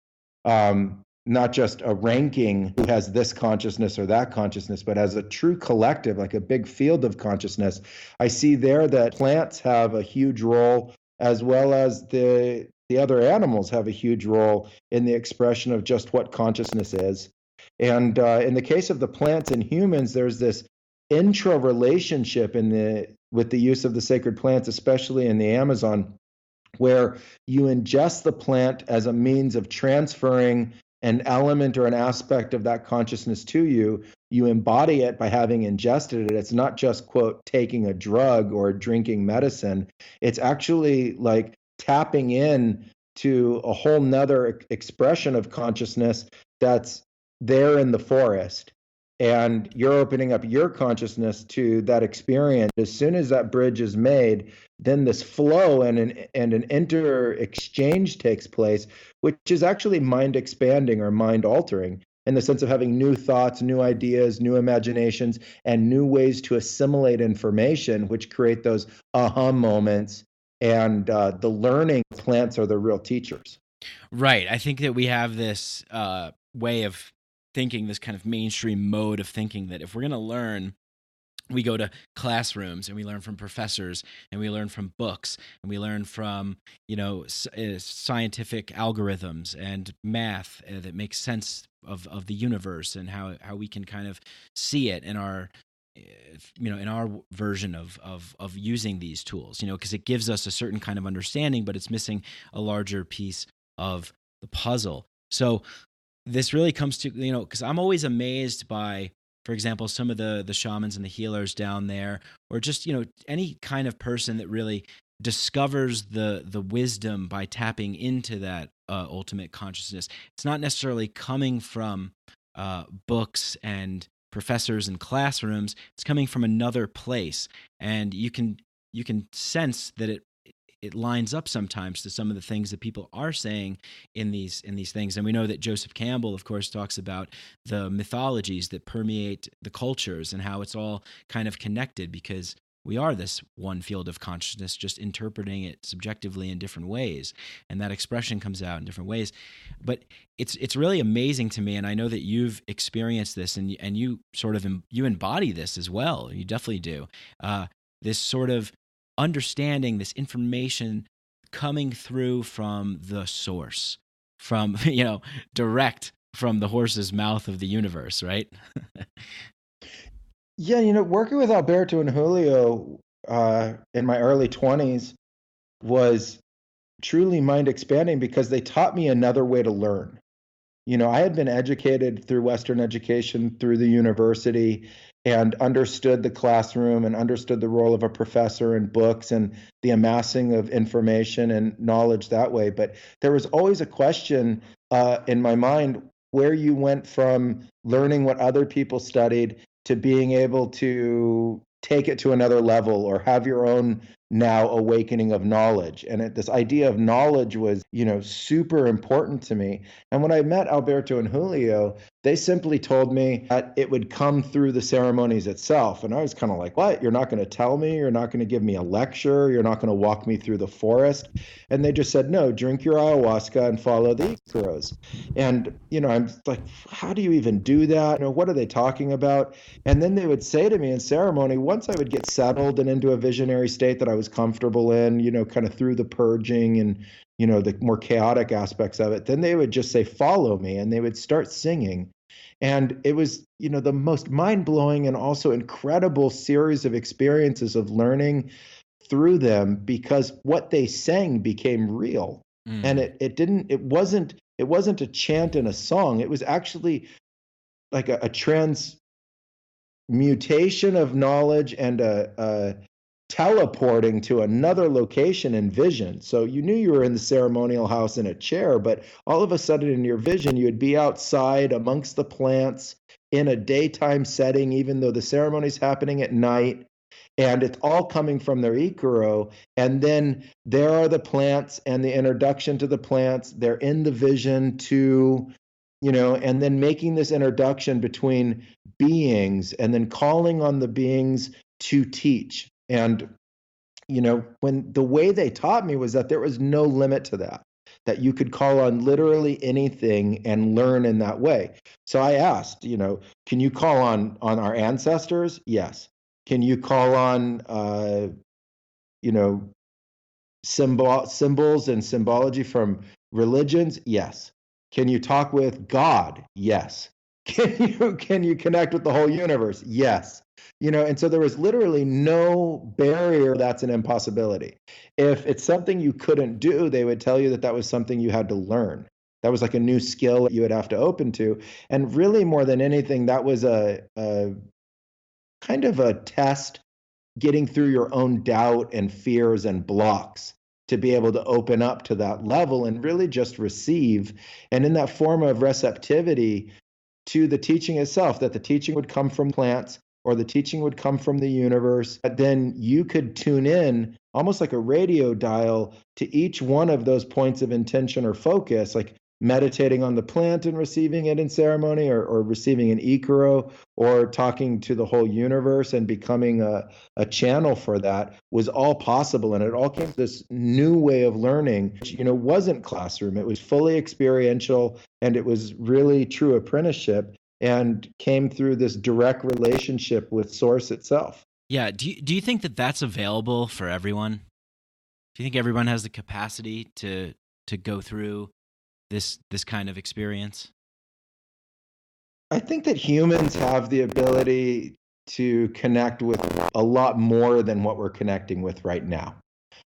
not just a ranking who has this consciousness or that consciousness, but as a true collective, like a big field of consciousness, I see there that plants have a huge role, as well as the other animals have a huge role in the expression of just what consciousness is. And in the case of the plants and humans, there's this intra-relationship with the use of the sacred plants, especially in the Amazon, where you ingest the plant as a means of transferring an element or an aspect of that consciousness to you. You embody it by having ingested it. It's not just, quote, taking a drug or drinking medicine. It's actually like tapping in to a whole nother expression of consciousness that's there in the forest. And you're opening up your consciousness to that experience. As soon as that bridge is made, then this flow and an inter exchange takes place, which is actually mind expanding or mind altering, in the sense of having new thoughts, new ideas, new imaginations, and new ways to assimilate information, which create those aha moments. And the learning plants are the real teachers. Right. I think that we have this way of thinking, this kind of mainstream mode of thinking, that if we're going to learn, we go to classrooms and we learn from professors and we learn from books and we learn from, scientific algorithms and math that makes sense of the universe and how we can kind of see it in our in our version of using these tools, because it gives us a certain kind of understanding, but it's missing a larger piece of the puzzle. So this really comes to, because I'm always amazed by, for example, some of the shamans and the healers down there, or just, any kind of person that really discovers the wisdom by tapping into that ultimate consciousness. It's not necessarily coming from books and professors and classrooms. It's coming from another place, and you can sense that it lines up sometimes to some of the things that people are saying in these things. And we know that Joseph Campbell, of course, talks about the mythologies that permeate the cultures and how it's all kind of connected, because we are this one field of consciousness, just interpreting it subjectively in different ways. And that expression comes out in different ways. But it's really amazing to me, and I know that you've experienced this, and you sort of you embody this as well. You definitely do. This sort of understanding, this information coming through from the source, from, direct from the horse's mouth of the universe, right? Yeah, working with Alberto and Julio in my early 20s was truly mind expanding, because they taught me another way to learn. I had been educated through Western education, through the university, and understood the classroom and understood the role of a professor and books and the amassing of information and knowledge that way. But there was always a question in my mind where you went from learning what other people studied to being able to take it to another level or have your own now awakening of knowledge. And this idea of knowledge was, super important to me. And when I met Alberto and Julio, they simply told me that it would come through the ceremonies itself. And I was kind of like, what? You're not going to tell me? You're not going to give me a lecture? You're not going to walk me through the forest? And they just said, no, drink your ayahuasca and follow the Icaros. And, I'm like, how do you even do that? What are they talking about? And then they would say to me in ceremony, once I would get settled and into a visionary state that I was comfortable in, kind of through the purging and, the more chaotic aspects of it, then they would just say, follow me. And they would start singing. And it was, the most mind-blowing and also incredible series of experiences of learning through them, because what they sang became real. And it wasn't a chant and a song. It was actually like a transmutation of knowledge and a teleporting to another location in vision. So you knew you were in the ceremonial house in a chair, but all of a sudden in your vision, you would be outside amongst the plants in a daytime setting, even though the ceremony's happening at night. And it's all coming from their Ikaro. And then there are the plants and the introduction to the plants. They're in the vision to, and then making this introduction between beings and then calling on the beings to teach. And, when the way they taught me was that there was no limit to that you could call on literally anything and learn in that way. So I asked, can you call on our ancestors? Yes. Can you call on, symbols and symbology from religions? Yes. Can you talk with God? Yes. Can you connect with the whole universe? Yes. And so there was literally no barrier. That's an impossibility. If it's something you couldn't do, they would tell you that was something you had to learn. That was like a new skill you would have to open to. And really, more than anything, that was a kind of a test, getting through your own doubt and fears and blocks to be able to open up to that level and really just receive. And in that form of receptivity to the teaching itself, that the teaching would come from plants or the teaching would come from the universe, but then you could tune in almost like a radio dial to each one of those points of intention or focus, like meditating on the plant and receiving it in ceremony, or receiving an Ikaro, or talking to the whole universe and becoming a channel for that, was all possible. And it all came to this new way of learning, which, wasn't classroom. It was fully experiential, and it was really true apprenticeship, and came through this direct relationship with Source itself. Yeah. Do you think that that's available for everyone? Do you think everyone has the capacity to go through this kind of experience? I think that humans have the ability to connect with a lot more than what we're connecting with right now.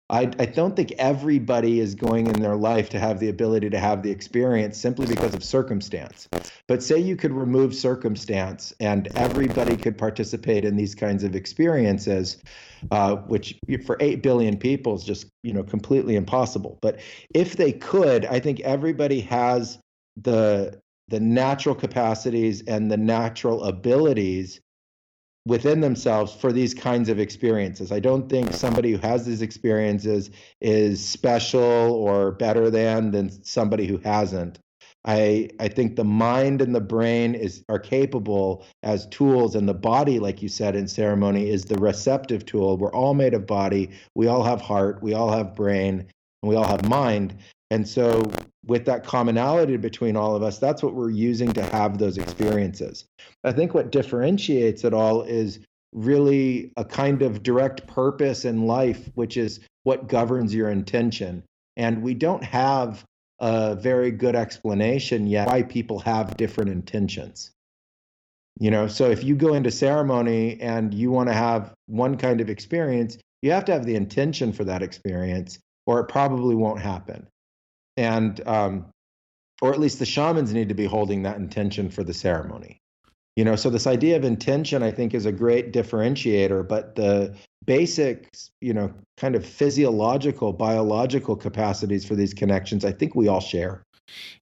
I don't think everybody is going in their life to have the ability to have the experience simply because of circumstance. But say you could remove circumstance and everybody could participate in these kinds of experiences, which for 8 billion people is just, completely impossible. But if they could, I think everybody has the natural capacities and the natural abilities within themselves for these kinds of experiences. I don't think somebody who has these experiences is special or better than somebody who hasn't. I think the mind and the brain are capable as tools, and the body, like you said in ceremony, is the receptive tool. We're all made of body. We all have heart. We all have brain, and we all have mind. And so with that commonality between all of us, that's what we're using to have those experiences. I think what differentiates it all is really a kind of direct purpose in life, which is what governs your intention. And we don't have a very good explanation yet why people have different intentions. So if you go into ceremony and you want to have one kind of experience, you have to have the intention for that experience, or it probably won't happen. And or at least the shamans need to be holding that intention for the ceremony. So this idea of intention, I think, is a great differentiator, but the basic, kind of physiological, biological capacities for these connections, I think we all share.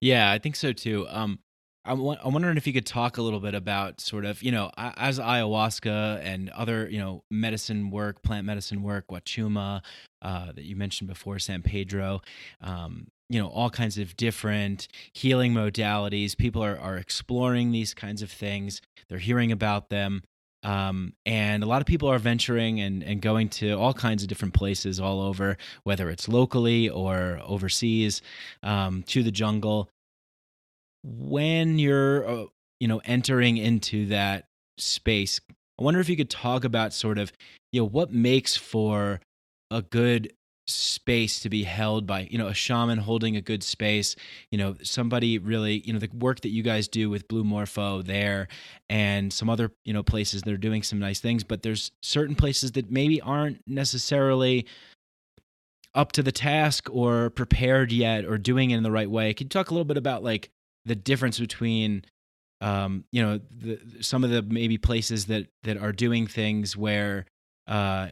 Yeah, I think so too. I'm wondering if you could talk a little bit about sort of, as ayahuasca and other, medicine work, plant medicine work, Wachuma, that you mentioned before, San Pedro, all kinds of different healing modalities. People are exploring these kinds of things. They're hearing about them. And a lot of people are venturing and going to all kinds of different places all over, whether it's locally or overseas, to the jungle. When you're, entering into that space, I wonder if you could talk about sort of, what makes for a good space to be held by, a shaman holding a good space, somebody really, the work that you guys do with Blue Morpho there and some other, places that are doing some nice things, but there's certain places that maybe aren't necessarily up to the task or prepared yet or doing it in the right way. Can you talk a little bit about like the difference between some of the maybe places that are doing things where, kind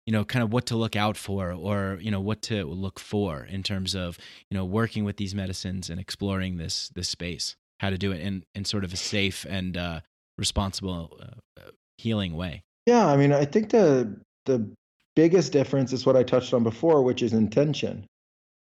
of what to look out for, or, what to look for in terms of, working with these medicines and exploring this space, how to do it in sort of a safe and responsible healing way. Yeah, I mean, I think the biggest difference is what I touched on before, which is intention.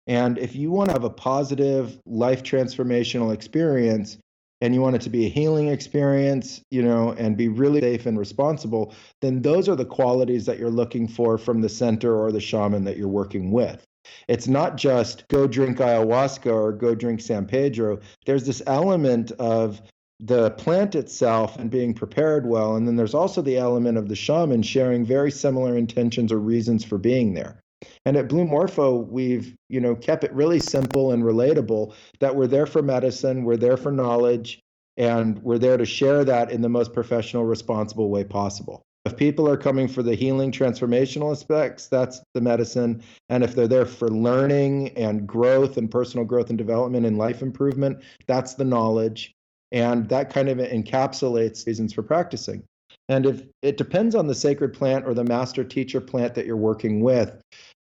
And if you want to have a positive life transformational experience, and you want it to be a healing experience, and be really safe and responsible, then those are the qualities that you're looking for from the center or the shaman that you're working with. It's not just go drink ayahuasca or go drink San Pedro. There's this element of the plant itself and being prepared well. And then there's also the element of the shaman sharing very similar intentions or reasons for being there. And at Blue Morpho, we've, kept it really simple and relatable, that we're there for medicine, we're there for knowledge, and we're there to share that in the most professional, responsible way possible. If people are coming for the healing transformational aspects, that's the medicine. And if they're there for learning and growth and personal growth and development and life improvement, that's the knowledge. And that kind of encapsulates reasons for practicing. And if it depends on the sacred plant or the master teacher plant that you're working with,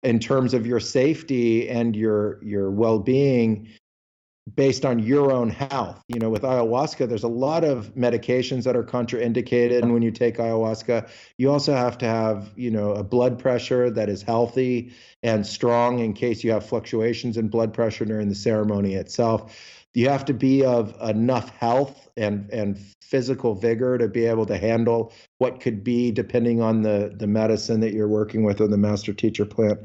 in terms of your safety and your well-being based on your own health. With ayahuasca, there's a lot of medications that are contraindicated. And when you take ayahuasca, you also have to have, a blood pressure that is healthy and strong in case you have fluctuations in blood pressure during the ceremony itself. You have to be of enough health and physical vigor to be able to handle what could be, depending on the medicine that you're working with or the master teacher plant,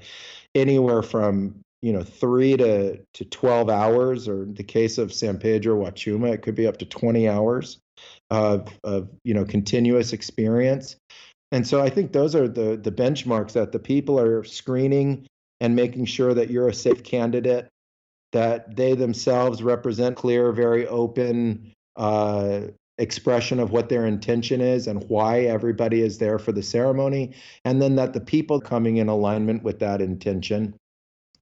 anywhere from 3 to 12 hours, or in the case of San Pedro Huachuma, it could be up to 20 hours of continuous experience. And so I think those are the benchmarks that the people are screening and making sure that you're a safe candidate, that they themselves represent clear, very open expression of what their intention is and why everybody is there for the ceremony, and then that the people coming in alignment with that intention.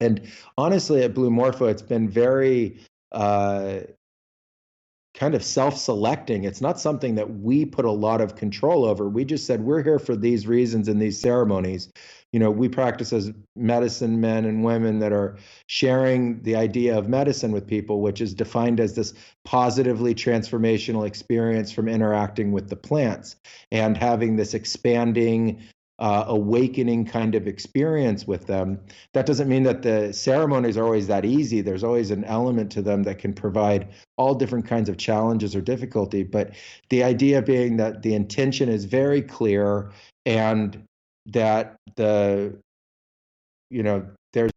And honestly, at Blue Morpho, it's been very kind of self-selecting. It's not something that we put a lot of control over. We just said, we're here for these reasons in these ceremonies. We practice as medicine men and women that are sharing the idea of medicine with people, which is defined as this positively transformational experience from interacting with the plants and having this expanding, awakening kind of experience with them. That doesn't mean that the ceremonies are always that easy. There's always an element to them that can provide all different kinds of challenges or difficulty. But the idea being that the intention is very clear, and that there's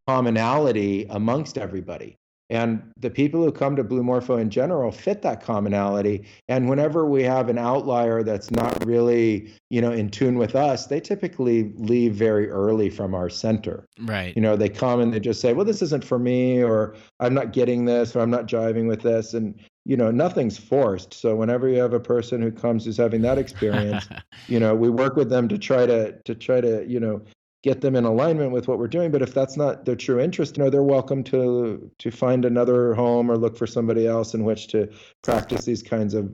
commonality amongst everybody. And the people who come to Blue Morpho in general fit that commonality. And whenever we have an outlier that's not really, in tune with us, they typically leave very early from our center. Right. They come and they just say, well, this isn't for me, or I'm not getting this, or I'm not jiving with this. And, nothing's forced. So whenever you have a person who comes who's having that experience, we work with them to try to, get them in alignment with what we're doing. But if that's not their true interest, they're welcome to find another home or look for somebody else in which to practice these kinds of,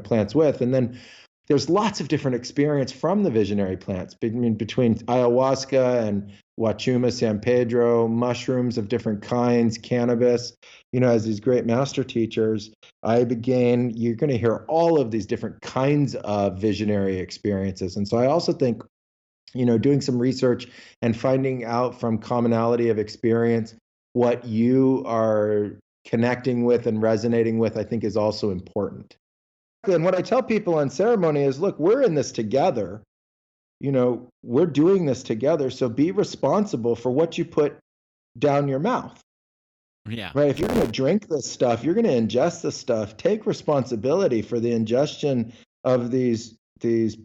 plants with. And then there's lots of different experience from the visionary plants, between ayahuasca and Huachuma, San Pedro, mushrooms of different kinds, cannabis, as these great master teachers, you're going to hear all of these different kinds of visionary experiences. And so I also think, doing some research and finding out from commonality of experience what you are connecting with and resonating with, I think, is also important. And what I tell people on ceremony is, look, we're in this together. We're doing this together. So be responsible for what you put down your mouth. Yeah. Right. If you're going to drink this stuff, you're going to ingest this stuff, take responsibility for the ingestion of these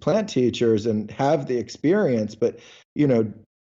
plant teachers and have the experience. But,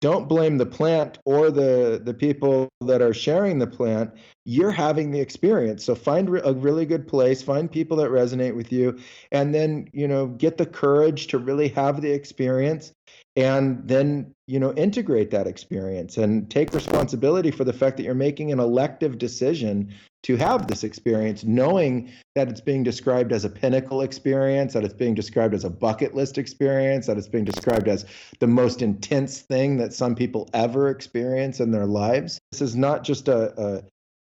don't blame the plant or the people that are sharing the plant. You're having the experience. So find a really good place, find people that resonate with you, and then, get the courage to really have the experience and then, integrate that experience and take responsibility for the fact that you're making an elective decision to have this experience, knowing that it's being described as a pinnacle experience, that it's being described as a bucket list experience, that it's being described as the most intense thing that some people ever experience in their lives. This is not just a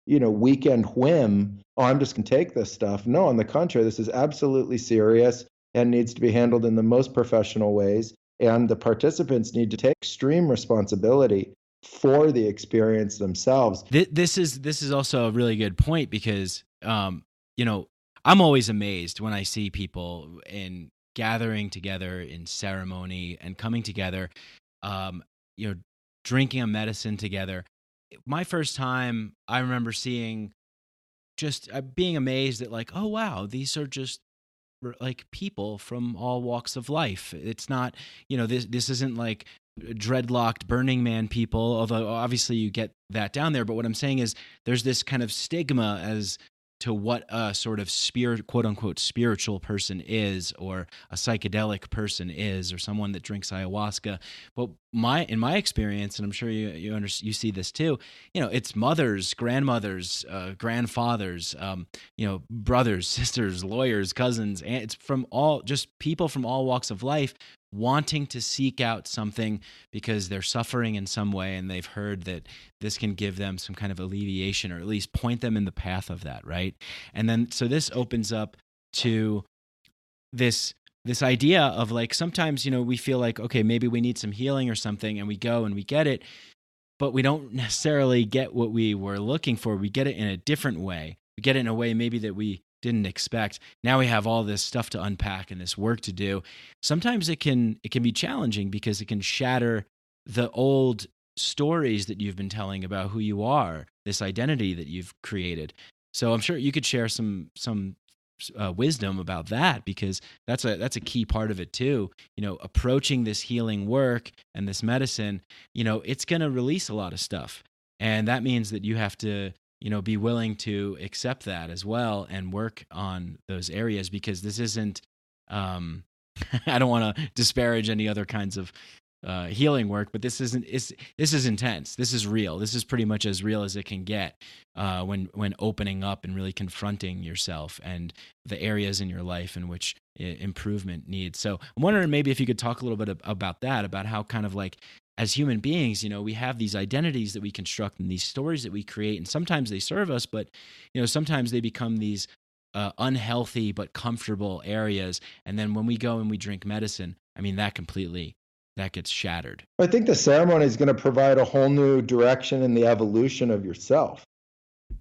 weekend whim. Oh, I'm just going to take this stuff. No, on the contrary, this is absolutely serious and needs to be handled in the most professional ways. And the participants need to take extreme responsibility for the experience themselves. This is also a really good point because, I'm always amazed when I see people in gathering together in ceremony and coming together, drinking a medicine together. My first time, I remember seeing just being amazed at like, oh, wow, these are just like people from all walks of life. It's not, this isn't like dreadlocked Burning Man people, although obviously you get that down there. But what I'm saying is there's this kind of stigma as to what a sort of quote unquote spiritual person is, or a psychedelic person is, or someone that drinks ayahuasca. But in my experience, and I'm sure you see this too, it's mothers, grandmothers, grandfathers, brothers, sisters, lawyers, cousins, and it's from just people from all walks of life wanting to seek out something because they're suffering in some way and they've heard that this can give them some kind of alleviation, or at least point them in the path of that, right? And then so this opens up to this idea of like, sometimes we feel like, okay, maybe we need some healing or something, and we go and we get it, but we don't necessarily get what we were looking for. We get it in a different way. We get it in a way maybe that we didn't expect. Now we have all this stuff to unpack and this work to do. Sometimes it can be challenging because it can shatter the old stories that you've been telling about who you are, this identity that you've created. So I'm sure you could share some wisdom about that, because that's a key part of it too. Approaching this healing work and this medicine, it's going to release a lot of stuff, and that means that you have to be willing to accept that as well and work on those areas, because this isn't, I don't want to disparage any other kinds of healing work, but this is intense. This is real. This is pretty much as real as it can get when opening up and really confronting yourself and the areas in your life in which improvement needs. So I'm wondering maybe if you could talk a little bit about that, about how kind of like, as human beings, we have these identities that we construct and these stories that we create, and sometimes they serve us, but sometimes they become these unhealthy but comfortable areas. And then when we go and we drink medicine, I mean, that gets shattered. I think the ceremony is going to provide a whole new direction in the evolution of yourself.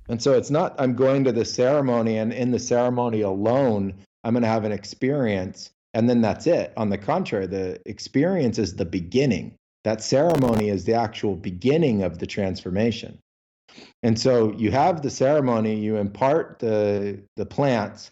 And so it's not, I'm going to the ceremony and in the ceremony alone, I'm going to have an experience and then that's it. On the contrary, the experience is the beginning. That ceremony is the actual beginning of the transformation. And so you have the ceremony, you impart the plants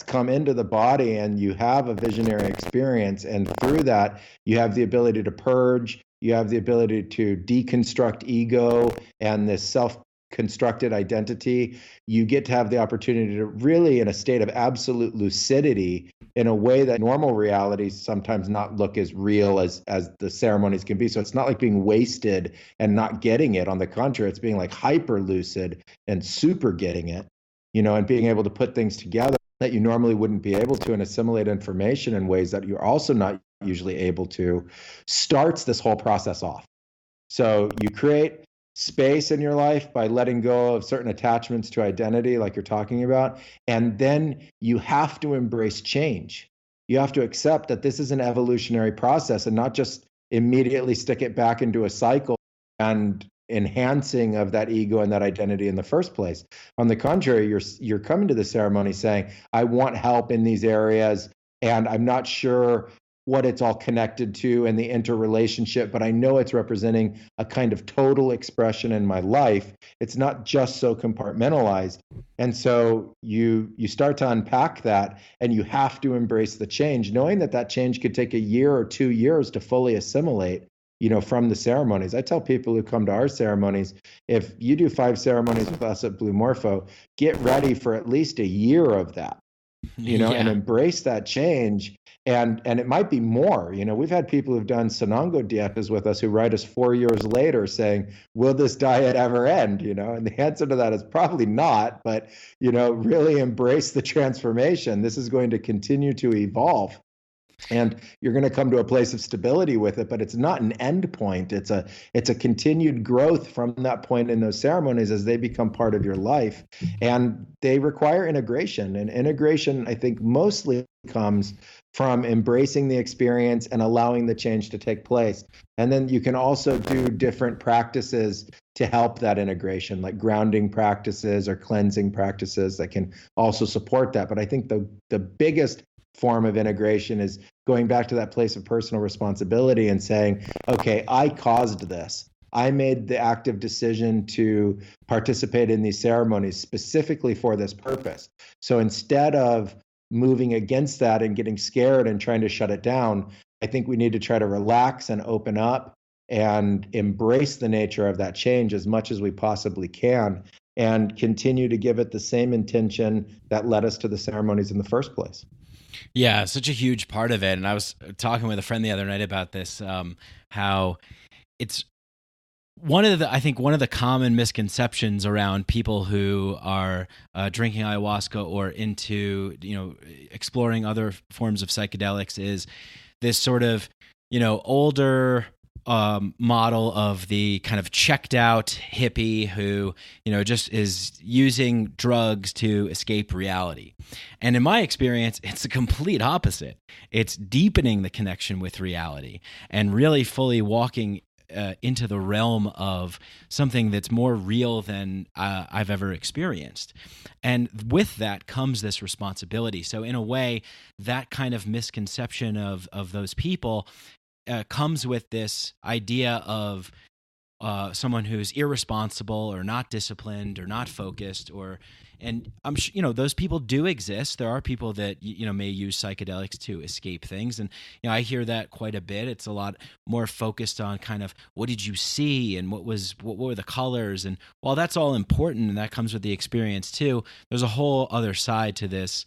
come into the body, and you have a visionary experience. And through that, you have the ability to purge, you have the ability to deconstruct ego and this self-constructed identity. You get to have the opportunity to really, in a state of absolute lucidity, in a way that normal realities sometimes not look as real as the ceremonies can be. So it's not like being wasted and not getting it. On the contrary, it's being like hyper lucid and super getting it, and being able to put things together that you normally wouldn't be able to, and assimilate information in ways that you're also not usually able to, starts this whole process off. So you create space in your life by letting go of certain attachments to identity, like you're talking about. And then you have to embrace change. You have to accept that this is an evolutionary process, and not just immediately stick it back into a cycle and enhancing of that ego and that identity in the first place. On the contrary, you're coming to the ceremony saying, I want help in these areas, and I'm not sure what it's all connected to and the interrelationship, but I know it's representing a kind of total expression in my life. It's not just so compartmentalized. And so you start to unpack that, and you have to embrace the change, knowing that change could take a year or 2 years to fully assimilate, from the ceremonies. I tell people who come to our ceremonies, if you do 5 ceremonies with us at Blue Morpho, get ready for at least a year of that. and embrace that change. And it might be more. We've had people who've done Sonongo dietas with us who write us 4 years later saying, will this diet ever end? And the answer to that is probably not, but, really embrace the transformation. This is going to continue to evolve. And you're going to come to a place of stability with it, but it's not an end point. It's a continued growth from that point in those ceremonies as they become part of your life. And they require integration. And integration, I think, mostly comes from embracing the experience and allowing the change to take place. And then you can also do different practices to help that integration, like grounding practices or cleansing practices that can also support that. But I think the biggest form of integration is going back to that place of personal responsibility and saying, okay, I caused this. I made the active decision to participate in these ceremonies specifically for this purpose. So instead of moving against that and getting scared and trying to shut it down, I think we need to try to relax and open up and embrace the nature of that change as much as we possibly can and continue to give it the same intention that led us to the ceremonies in the first place. Yeah, such a huge part of it. And I was talking with a friend the other night about this, how it's one of the common misconceptions around people who are drinking ayahuasca or into, exploring other forms of psychedelics is this sort of, older model of the kind of checked out hippie who, just is using drugs to escape reality. And in my experience, it's the complete opposite. It's deepening the connection with reality and really fully walking into the realm of something that's more real than I've ever experienced. And with that comes this responsibility. So in a way, that kind of misconception of those people comes with this idea of someone who's irresponsible or not disciplined or not focused, and I'm sure, those people do exist. There are people that, may use psychedelics to escape things. And, I hear that quite a bit. It's a lot more focused on kind of what did you see and what were the colors? And while that's all important and that comes with the experience too, there's a whole other side to this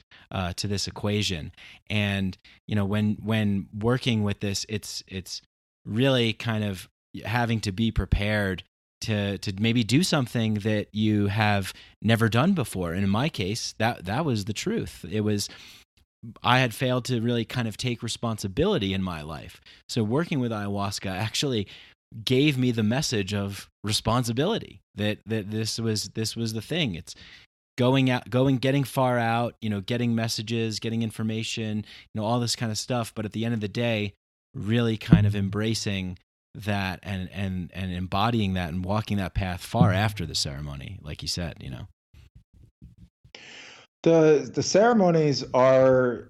equation. And, when working with this, it's really kind of having to be prepared to maybe do something that you have never done before. And in my case, that was the truth. It was, I had failed to really kind of take responsibility in my life. So working with ayahuasca actually gave me the message of responsibility that this was the thing. It's getting far out, getting messages, getting information, all this kind of stuff. But at the end of the day, really kind of embracing that and embodying that and walking that path far after the ceremony, like you said. The ceremonies are,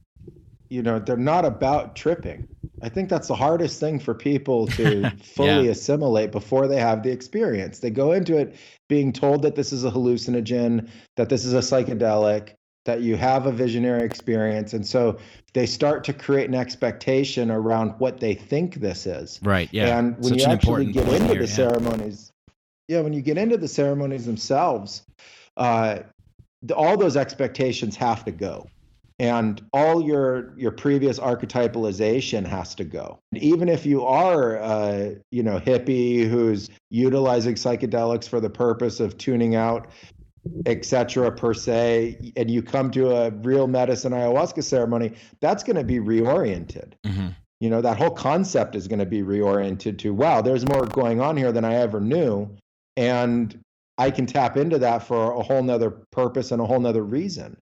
they're not about tripping. I think that's the hardest thing for people to fully assimilate before they have the experience. They go into it being told that this is a hallucinogen, that this is a psychedelic, that you have a visionary experience. And so they start to create an expectation around what they think this is. Right. Yeah. And when you actually get into the ceremonies, when you get into the ceremonies themselves, all those expectations have to go. And all your previous archetypalization has to go. And even if you are hippie who's utilizing psychedelics for the purpose of tuning out, etc. per se, and you come to a real medicine ayahuasca ceremony, that's going to be reoriented. Mm-hmm. That whole concept is going to be reoriented to, wow, there's more going on here than I ever knew. And I can tap into that for a whole nother purpose and a whole nother reason.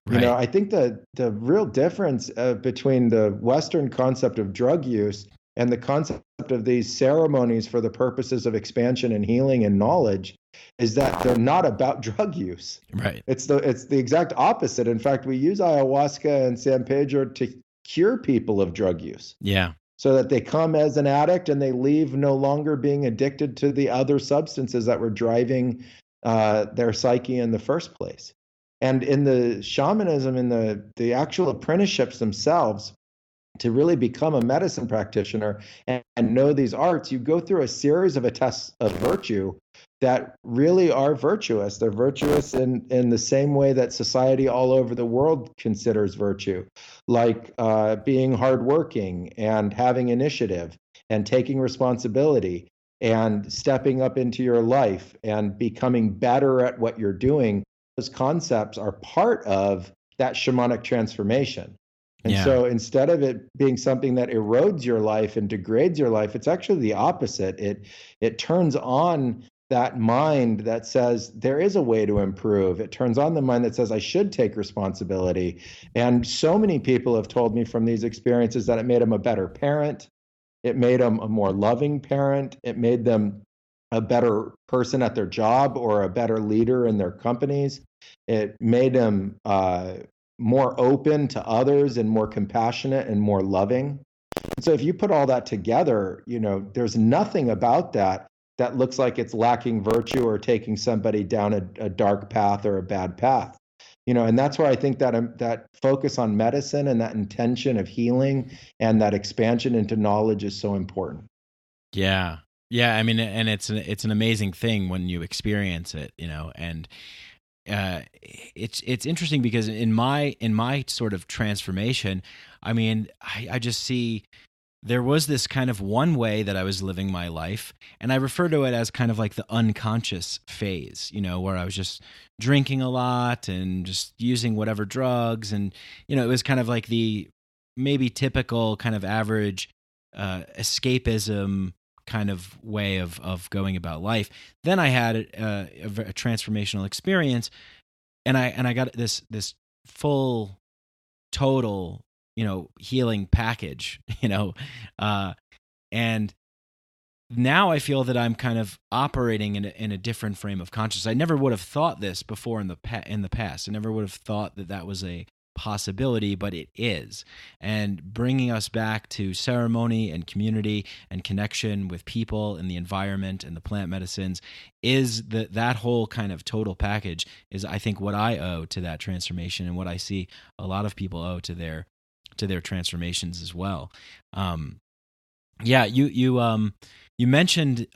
Right. I think the real difference between the Western concept of drug use and the concept of these ceremonies for the purposes of expansion and healing and knowledge is that they're not about drug use. Right. It's the exact opposite. In fact, we use ayahuasca and San Pedro to cure people of drug use. Yeah. So that they come as an addict and they leave no longer being addicted to the other substances that were driving their psyche in the first place. And in the shamanism, in the actual apprenticeships themselves, to really become a medicine practitioner and know these arts, you go through a series of tests of virtue that really are virtuous. They're virtuous in the same way that society all over the world considers virtue, like being hardworking and having initiative and taking responsibility and stepping up into your life and becoming better at what you're doing. Those concepts are part of that shamanic transformation. And so instead of it being something that erodes your life and degrades your life, it's actually the opposite. It turns on that mind that says there is a way to improve. It turns on the mind that says I should take responsibility. And so many people have told me from these experiences that it made them a better parent. It made them a more loving parent. It made them a better person at their job or a better leader in their companies. It made them more open to others and more compassionate and more loving. So if you put all that together, there's nothing about that looks like it's lacking virtue or taking somebody down a dark path or a bad path. And that's where I think that focus on medicine and that intention of healing and that expansion into knowledge is so important. Yeah. Yeah. I mean, and it's an amazing thing when you experience it, and it's interesting because in my sort of transformation, I mean, I just see there was this kind of one way that I was living my life, and I refer to it as kind of like the unconscious phase, where I was just drinking a lot and just using whatever drugs, and it was kind of like the maybe typical kind of average escapism kind of way of going about life. Then I had a transformational experience, and I got this full, total, healing package, and now I feel that I'm kind of operating in a different frame of consciousness. I never would have thought this before in the past. I never would have thought that was a possibility, but it is. And bringing us back to ceremony and community and connection with people and the environment and the plant medicines is that whole kind of total package is, I think, what I owe to that transformation and what I see a lot of people owe to their transformations as well. You mentioned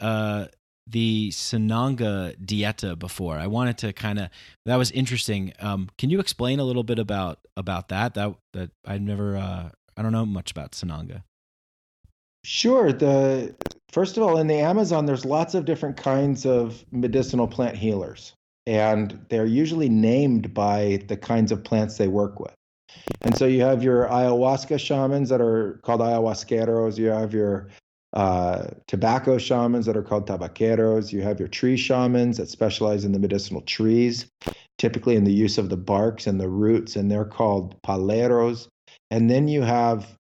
the Sananga dieta before. I wanted to that was interesting. Can you explain a little bit about that? That I don't know much about Sananga. Sure. First of all, in the Amazon, there's lots of different kinds of medicinal plant healers, and they're usually named by the kinds of plants they work with. And so you have your ayahuasca shamans that are called ayahuasqueros. You have your tobacco shamans that are called tabaqueros. You have your tree shamans that specialize in the medicinal trees, typically in the use of the barks and the roots, and they're called paleros. And then you have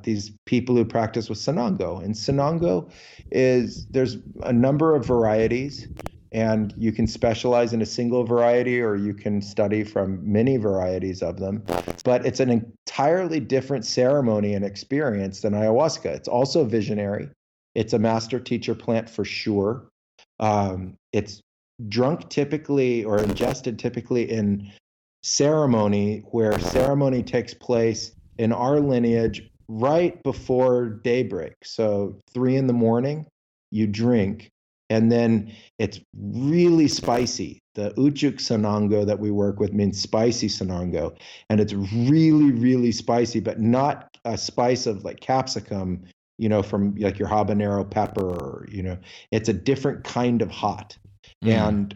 these people who practice with Sanango. And Sanango there's a number of varieties, and you can specialize in a single variety or you can study from many varieties of them. But it's an entirely different ceremony and experience than ayahuasca. It's also visionary. It's a master teacher plant for sure. It's drunk typically or ingested typically in ceremony, where ceremony takes place in our lineage right before daybreak. So 3 a.m, you drink. And then it's really spicy. The Uchuk Sanango that we work with means spicy Sanango. And it's really, really spicy, but not a spice of like capsicum, from like your habanero pepper, it's a different kind of hot. And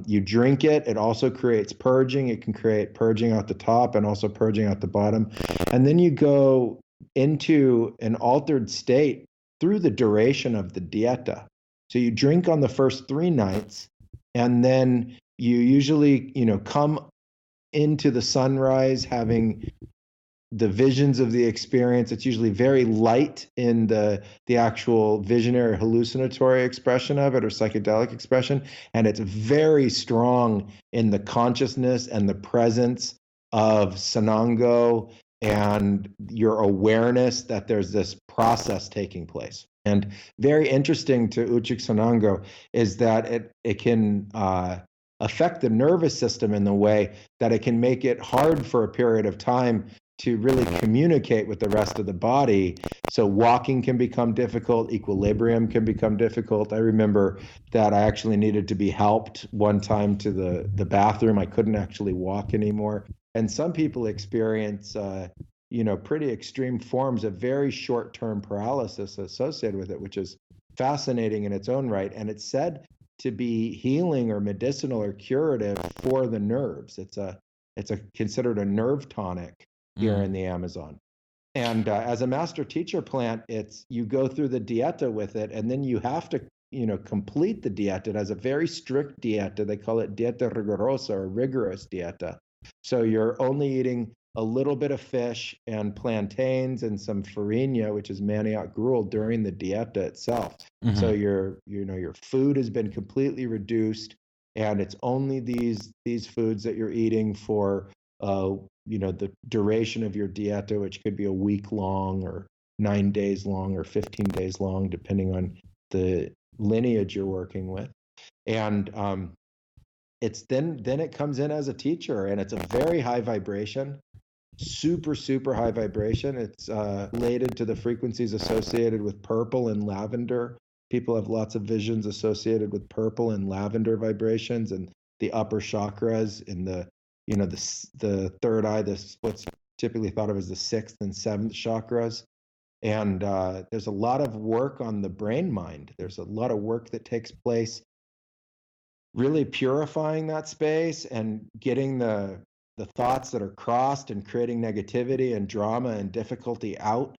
you drink it. It also creates purging. It can create purging out the top and also purging out the bottom. And then you go into an altered state through the duration of the dieta. So you drink on the first 3 nights, and then you usually, come into the sunrise having the visions of the experience. It's usually very light in the actual visionary hallucinatory expression of it or psychedelic expression. And it's very strong in the consciousness and the presence of Sanango and your awareness that there's this process taking place. And very interesting to Uchuk Sanango is that it can affect the nervous system in the way that it can make it hard for a period of time to really communicate with the rest of the body. So walking can become difficult, equilibrium can become difficult. I remember that I actually needed to be helped one time to the bathroom. I couldn't actually walk anymore. And some people experience, pretty extreme forms of very short-term paralysis associated with it, which is fascinating in its own right. And it's said to be healing or medicinal or curative for the nerves. It's considered a nerve tonic here in the Amazon. And as a master teacher plant, you go through the dieta with it, and then you have to, complete the dieta. It has a very strict dieta. They call it dieta rigorosa, or rigorous dieta. So you're only eating a little bit of fish and plantains and some farinha, which is manioc gruel, during the dieta itself. Mm-hmm. So your food has been completely reduced, and it's only these foods that you're eating for the duration of your dieta, which could be a week long or 9 days long or 15 days long, depending on the lineage you're working with. And it's then it comes in as a teacher, and it's a very high vibration, super, super high vibration. It's related to the frequencies associated with purple and lavender. People have lots of visions associated with purple and lavender vibrations, and the upper chakras in the third eye, what's typically thought of as the sixth and seventh chakras. And there's a lot of work on the brain mind. There's a lot of work that takes place really purifying that space and getting the thoughts that are crossed and creating negativity and drama and difficulty out.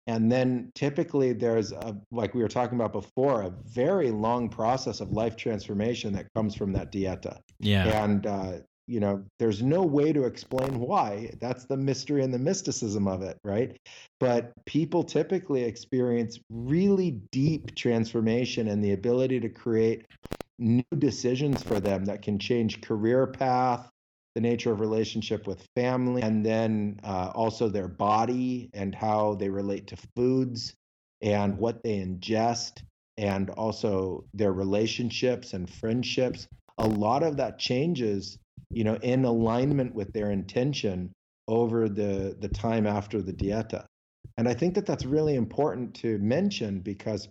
And then typically there's, like we were talking about before, a very long process of life transformation that comes from that dieta. Yeah. And there's no way to explain why. That's the mystery and the mysticism of it, right? But people typically experience really deep transformation and the ability to create new decisions for them that can change career path, the nature of relationship with family, and then also their body and how they relate to foods and what they ingest, and also their relationships and friendships. A lot of that changes in alignment with their intention over the time after the dieta. And I think that that's really important to mention, because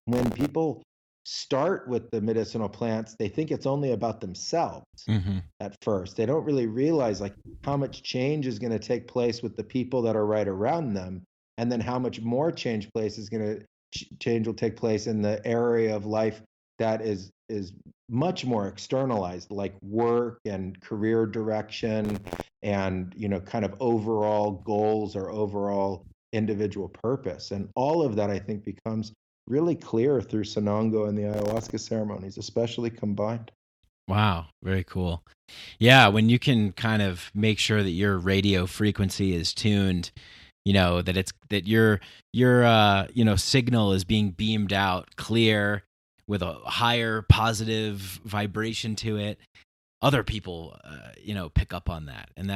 when people start with the medicinal plants, they think it's only about themselves at first. They don't really realize like how much change is going to take place with the people that are right around them, and then how much more change will take place in the area of life that is much more externalized, like work and career direction and kind of overall goals or overall individual purpose. And all of that, I think, becomes really clear through Sanango and the ayahuasca ceremonies, especially combined. Wow, very cool. Yeah, when you can kind of make sure that your radio frequency is tuned, that your signal is being beamed out clear with a higher positive vibration to it, other people pick up on that. And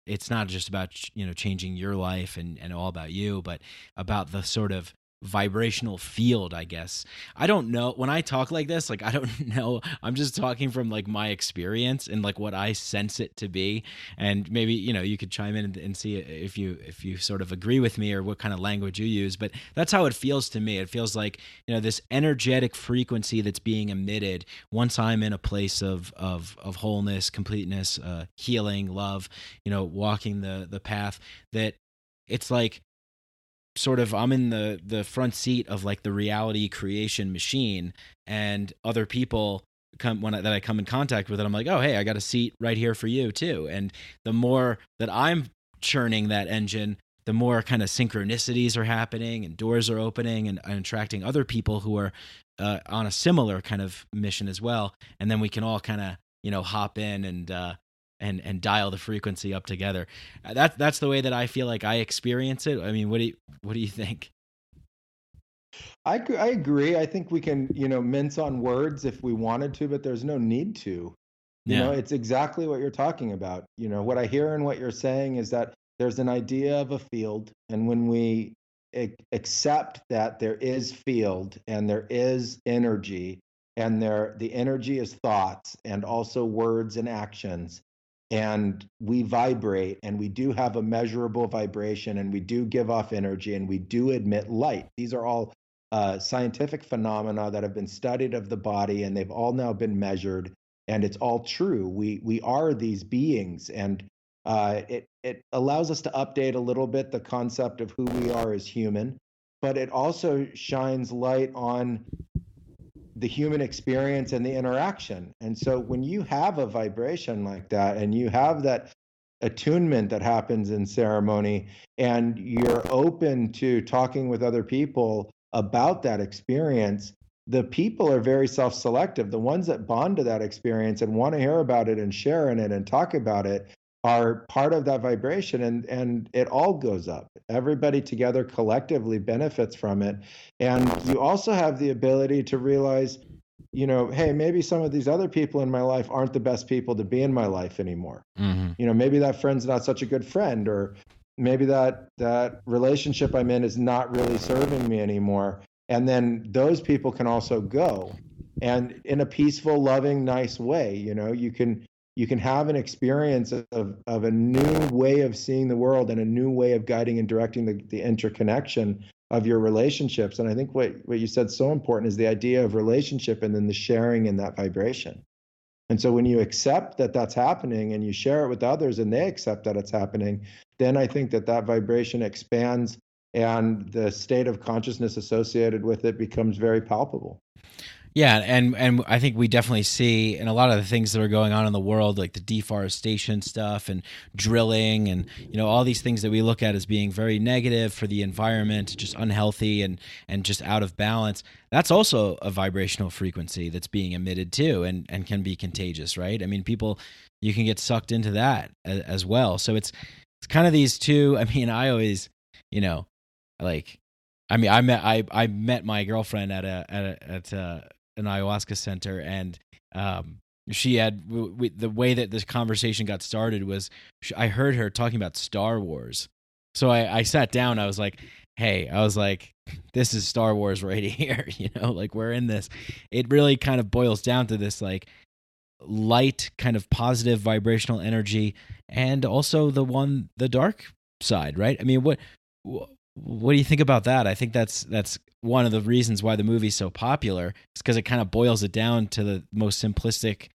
it's not just about changing your life and all about you, but about the sort of vibrational field, I guess. I don't know, when I talk like this, like I don't know, I'm just talking from like my experience and like what I sense it to be. And maybe you could chime in and see if you sort of agree with me or what kind of language you use, but that's how it feels to me. It feels like this energetic frequency that's being emitted once I'm in a place of wholeness, completeness, healing, love, walking the path, that it's like sort of I'm in the front seat of like the reality creation machine, and other people that I come in contact with it, I'm like, oh, hey, I got a seat right here for you too. And the more that I'm churning that engine, the more kind of synchronicities are happening and doors are opening and attracting other people who are on a similar kind of mission as well. And then we can all kind of, hop in and dial the frequency up together. That's the way that I feel like I experience it. I mean, what do you think? I agree. I think we can, mince on words if we wanted to, but there's no need to. It's exactly what you're talking about. What I hear and what you're saying is that there's an idea of a field, and when we accept that there is field and there is energy, and the energy is thoughts and also words and actions, and we vibrate, and we do have a measurable vibration, and we do give off energy, and we do emit light. These are all scientific phenomena that have been studied of the body, and they've all now been measured, and it's all true. We are these beings, and it allows us to update a little bit the concept of who we are as human, but it also shines light on the human experience and the interaction. And so when you have a vibration like that, and you have that attunement that happens in ceremony, and you're open to talking with other people about that experience, the people are very self-selective. The ones that bond to that experience and want to hear about it and share in it and talk about it are part of that vibration, and it all goes up. Everybody together collectively benefits from it. And you also have the ability to realize, hey, maybe some of these other people in my life aren't the best people to be in my life anymore. Mm-hmm. Maybe that friend's not such a good friend, or maybe that relationship I'm in is not really serving me anymore. And then those people can also go, and in a peaceful, loving, nice way. You can have an experience of a new way of seeing the world, and a new way of guiding and directing the interconnection of your relationships. And I think what you said so important is the idea of relationship, and then the sharing in that vibration. And so when you accept that that's happening, and you share it with others, and they accept that it's happening, then I think that vibration expands, and the state of consciousness associated with it becomes very palpable. Yeah, and I think we definitely see in a lot of the things that are going on in the world, like the deforestation stuff and drilling, and all these things that we look at as being very negative for the environment, just unhealthy and just out of balance. That's also a vibrational frequency that's being emitted too, and can be contagious, right? I mean, you can get sucked into that as well. So it's kind of these two. I mean, I always, I met my girlfriend at an ayahuasca center, and she had the way that this conversation got started was I heard her talking about Star Wars. So I sat down. I was like, hey, this is Star Wars right here. We're in this. It really kind of boils down to this light, kind of positive vibrational energy, and also the dark side, right? I mean, what do you think about that? I think that's one of the reasons why the movie's so popular, is because it kind of boils it down to the most simplistic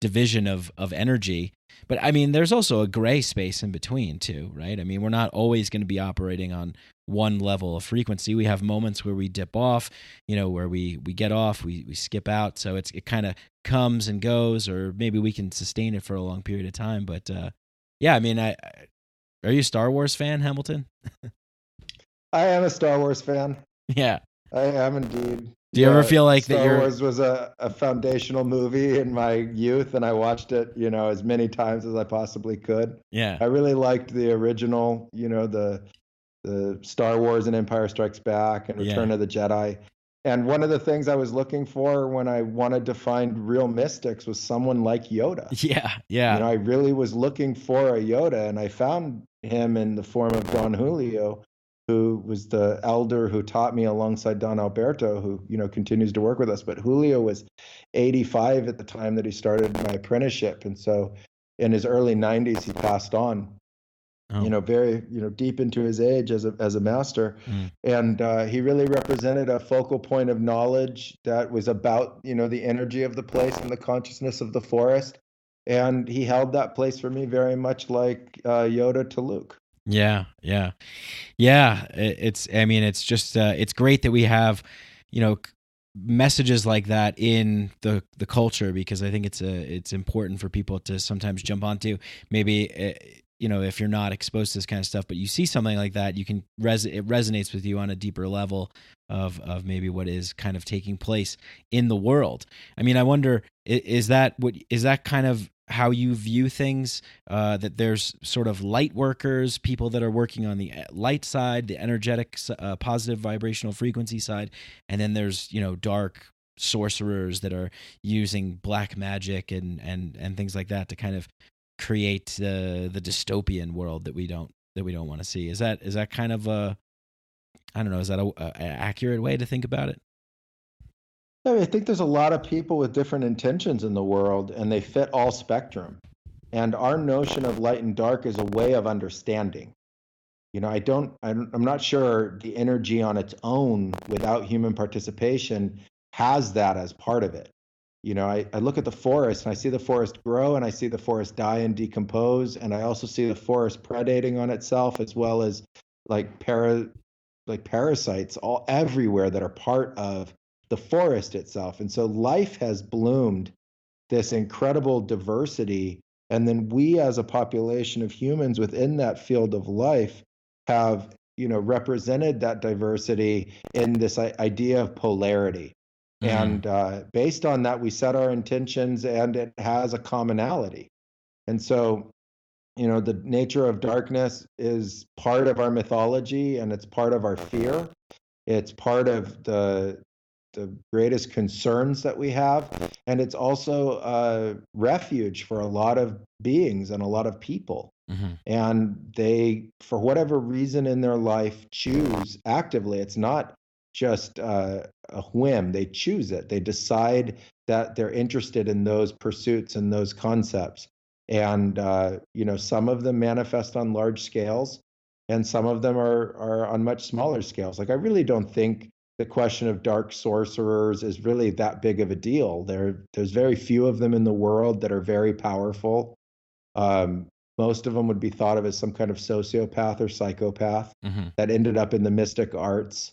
division of energy. But I mean, there's also a gray space in between too, right? I mean, we're not always going to be operating on one level of frequency. We have moments where we dip off, where we get off, we skip out. So it kind of comes and goes, or maybe we can sustain it for a long period of time. But yeah, I mean, are you a Star Wars fan, Hamilton? I am a Star Wars fan. Yeah. I am indeed. Do you ever feel like Star Wars was a foundational movie in my youth, and I watched it, as many times as I possibly could. Yeah. I really liked the original, the Star Wars and Empire Strikes Back and Return of the Jedi. And one of the things I was looking for when I wanted to find real mystics was someone like Yoda. Yeah, yeah. I really was looking for a Yoda, and I found him in the form of Don Julio, who was the elder who taught me alongside Don Alberto, who, continues to work with us. But Julio was 85 at the time that he started my apprenticeship. And so in his early 90s, he passed on, very, deep into his age as a master. And he really represented a focal point of knowledge that was about, the energy of the place and the consciousness of the forest. And he held that place for me very much like Yoda to Luke. Yeah. It's just it's great that we have, messages like that in the culture, because I think it's important for people to sometimes jump onto. Maybe if you're not exposed to this kind of stuff, but you see something like that, you can it resonates with you on a deeper level of maybe what is kind of taking place in the world. I mean, I wonder, is that kind of how you view things, that there's sort of light workers, people that are working on the light side, the energetic, positive vibrational frequency side, and then there's, dark sorcerers that are using black magic and things like that to kind of create the dystopian world that we don't want to see. Is that kind of an accurate way to think about it? I think there's a lot of people with different intentions in the world, and they fit all spectrum. And our notion of light and dark is a way of understanding. You know, I'm not sure the energy on its own without human participation has that as part of it. You know, I look at the forest and I see the forest grow and I see the forest die and decompose. And I also see the forest predating on itself, as well as like parasites all everywhere that are part of the forest itself. And so life has bloomed this incredible diversity. And then we as a population of humans within that field of life have, you know, represented that diversity in this idea of polarity. And based on that, we set our intentions, and it has a commonality. And so, you know, the nature of darkness is part of our mythology, and it's part of our fear. It's part of the greatest concerns that we have, and it's also a refuge for a lot of beings and a lot of people. And they, for whatever reason in their life, choose actively. It's not just a whim. They choose it. They decide that they're interested in those pursuits and those concepts. And you know, some of them manifest on large scales, and some of them are on much smaller scales. Like, I really don't think the question of dark sorcerers is really that big of a deal. There's very few of them in the world that are very powerful. Most of them would be thought of as some kind of sociopath or psychopath that ended up in the mystic arts.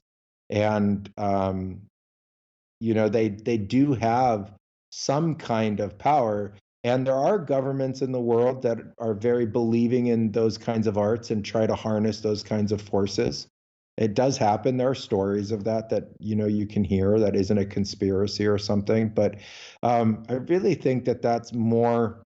And you know, they do have some kind of power. And there are governments in the world that are very believing in those kinds of arts and try to harness those kinds of forces. It does happen. There are stories of that, you know, you can hear that isn't a conspiracy or something. But I really think that that's more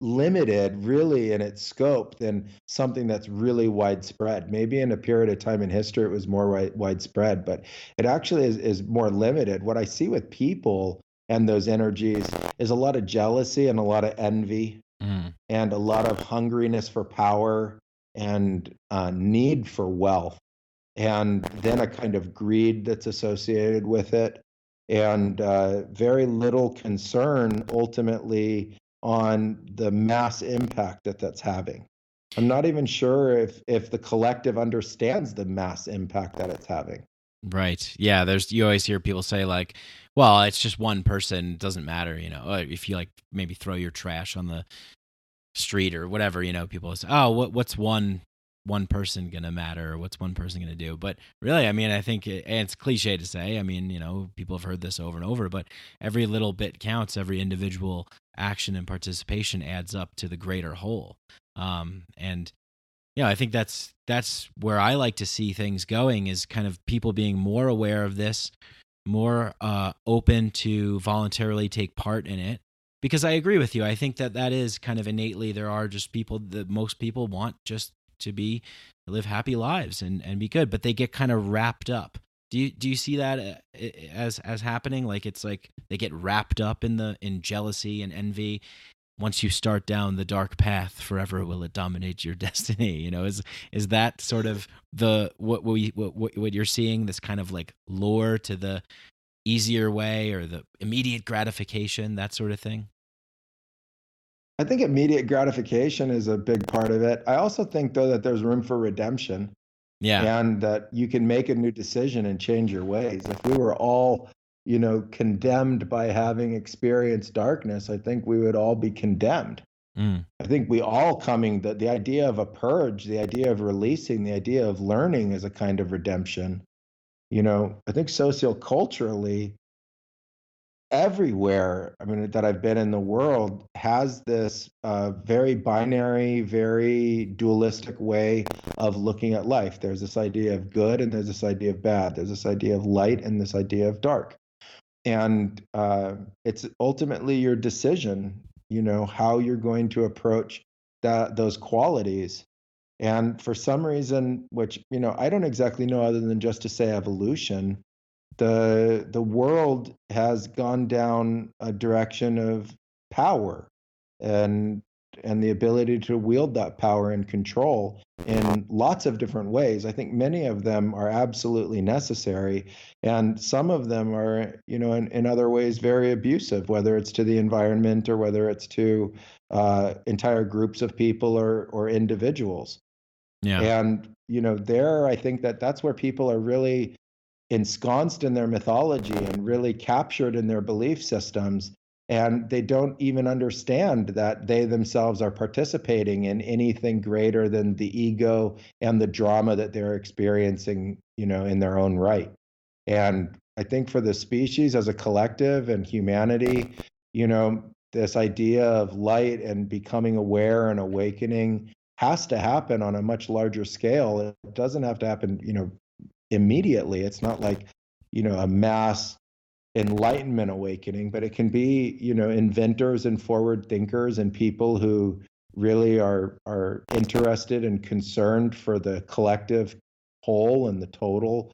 limited really in its scope than something that's really widespread. Maybe in a period of time in history it was more widespread, but it actually is more limited. What I see with people and those energies is a lot of jealousy and a lot of envy and a lot of hungriness for power and need for wealth, and then a kind of greed that's associated with it, and very little concern ultimately on the mass impact that that's having. I'm not even sure if the collective understands the mass impact that it's having. Right. Yeah. You always hear people say like, well, it's just one person. It doesn't matter. You know, if you like maybe throw your trash on the street or whatever, you know, people say, oh, what's one person going to matter? Or what's one person going to do? But really, I mean, I think and it's cliche to say, I mean, you know, people have heard this over and over, but every little bit counts. Every individual action and participation adds up to the greater whole. And yeah, I think that's where I like to see things going, is kind of people being more aware of this, more open to voluntarily take part in it. Because I agree with you. I think that is kind of innately, there are just people that most people want just to live happy lives and be good, but they get kind of wrapped up. Do you see that as happening? Like, it's like they get wrapped up in jealousy and envy. Once you start down the dark path, forever will it dominate your destiny. You know, is that sort of what you're seeing? This kind of like lure to the easier way or the immediate gratification, that sort of thing? I think immediate gratification is a big part of it. I also think, though, that there's room for redemption. Yeah. And that you can make a new decision and change your ways. If we were all, you know, condemned by having experienced darkness, I think we would all be condemned. I think we all the idea of a purge, the idea of releasing, the idea of learning is a kind of redemption. You know, I think socioculturally, everywhere, I mean, that I've been in the world has this very binary, very dualistic way of looking at life. There's this idea of good and there's this idea of bad. There's this idea of light and this idea of dark. And it's ultimately your decision, you know, how you're going to approach those qualities. And for some reason, which, you know, I don't exactly know other than just to say evolution, the world has gone down a direction of power and and the ability to wield that power and control in lots of different ways. I think many of them are absolutely necessary, and some of them are, in other ways very abusive, whether it's to the environment or whether it's to entire groups of people or individuals. Yeah. And I think that's where people are really ensconced in their mythology and really captured in their belief systems, and they don't even understand that they themselves are participating in anything greater than the ego and the drama that they're experiencing, in their own right. And I think for the species as a collective and humanity, this idea of light and becoming aware and awakening has to happen on a much larger scale. It doesn't have to happen, immediately. It's not like, a mass enlightenment awakening, but it can be, inventors and forward thinkers and people who really are interested and concerned for the collective whole and the total,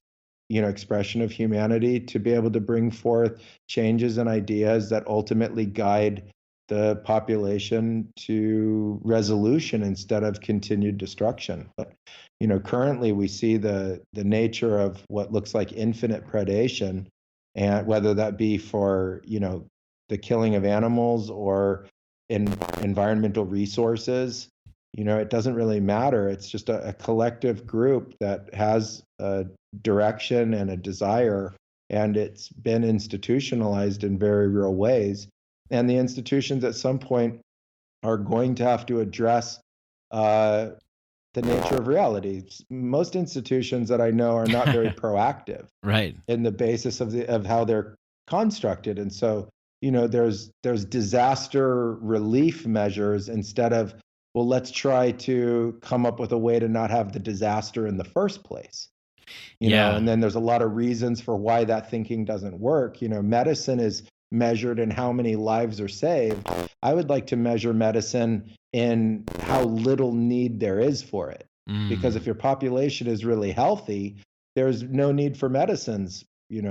expression of humanity, to be able to bring forth changes and ideas that ultimately guide the population to resolution instead of continued destruction. But currently we see the nature of what looks like infinite predation, and whether that be for the killing of animals or in environmental resources, it doesn't really matter. It's just a collective group that has a direction and a desire, and it's been institutionalized in very real ways. And the institutions at some point are going to have to address the nature of reality. Most institutions that I know are not very proactive, right, in the basis of how they're constructed. And so, there's disaster relief measures instead of, well, let's try to come up with a way to not have the disaster in the first place. And then there's a lot of reasons for why that thinking doesn't work. Medicine is measured in how many lives are saved. I would like to measure medicine in how little need there is for it. Because if your population is really healthy, there's no need for medicines,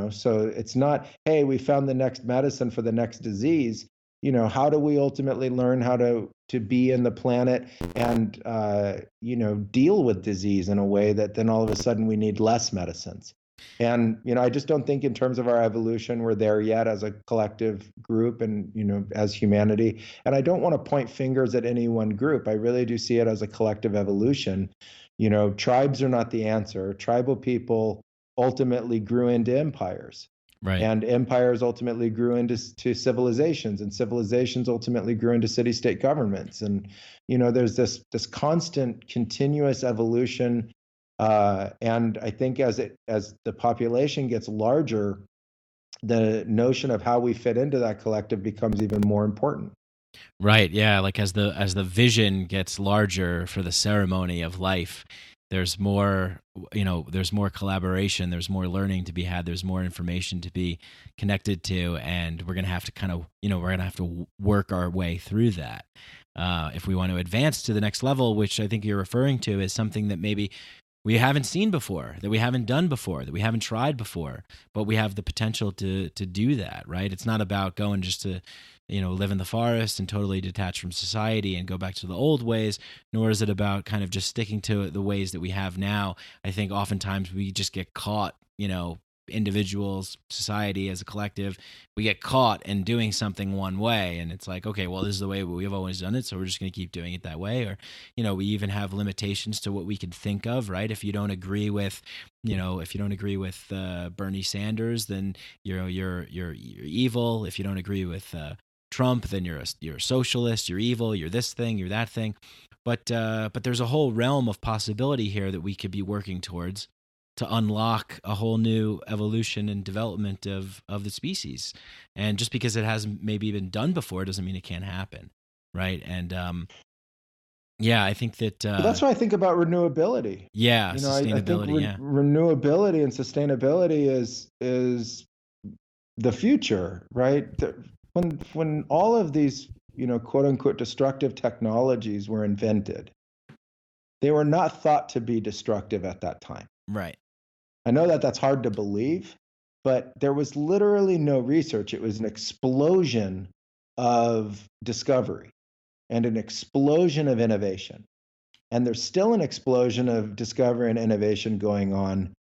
so it's not, hey, we found the next medicine for the next disease. How do we ultimately learn how to be in the planet and, deal with disease in a way that then all of a sudden we need less medicines? And, I just don't think in terms of our evolution, we're there yet as a collective group and, as humanity. And I don't want to point fingers at any one group. I really do see it as a collective evolution. Tribes are not the answer. Tribal people ultimately grew into empires. right, And empires ultimately grew into civilizations, and civilizations ultimately grew into city-state governments. And, there's this constant, continuous evolution. And I think as the population gets larger, the notion of how we fit into that collective becomes even more important. right. Yeah, like as the vision gets larger for the ceremony of life, there's more, there's more collaboration, there's more learning to be had, there's more information to be connected to, and we're going to have to kind of, we're going to have to work our way through that. If we want to advance to the next level, which I think you're referring to, is something that maybe we haven't seen before, that we haven't done before, that we haven't tried before, but we have the potential to do that, right? It's not about going just to, live in the forest and totally detach from society and go back to the old ways, nor is it about kind of just sticking to the ways that we have now. I think oftentimes we just get caught, individuals, society as a collective, we get caught in doing something one way, and it's like, okay, well, this is the way we've always done it, so we're just going to keep doing it that way. Or we even have limitations to what we can think of, right? If you don't agree with Bernie Sanders, then you're evil. If you don't agree with Trump, then you're a socialist, you're evil, you're this thing, you're that thing. But there's a whole realm of possibility here that we could be working towards to unlock a whole new evolution and development of the species. And just because it hasn't maybe been done before doesn't mean it can't happen, right? And I think that that's what I think about renewability. Yeah, I sustainability. think renewability and sustainability is the future, right? When all of these quote unquote destructive technologies were invented, they were not thought to be destructive at that time. Right. I know that that's hard to believe, but there was literally no research. It was an explosion of discovery. and an explosion of innovation. And there's still an explosion of discovery and innovation going on.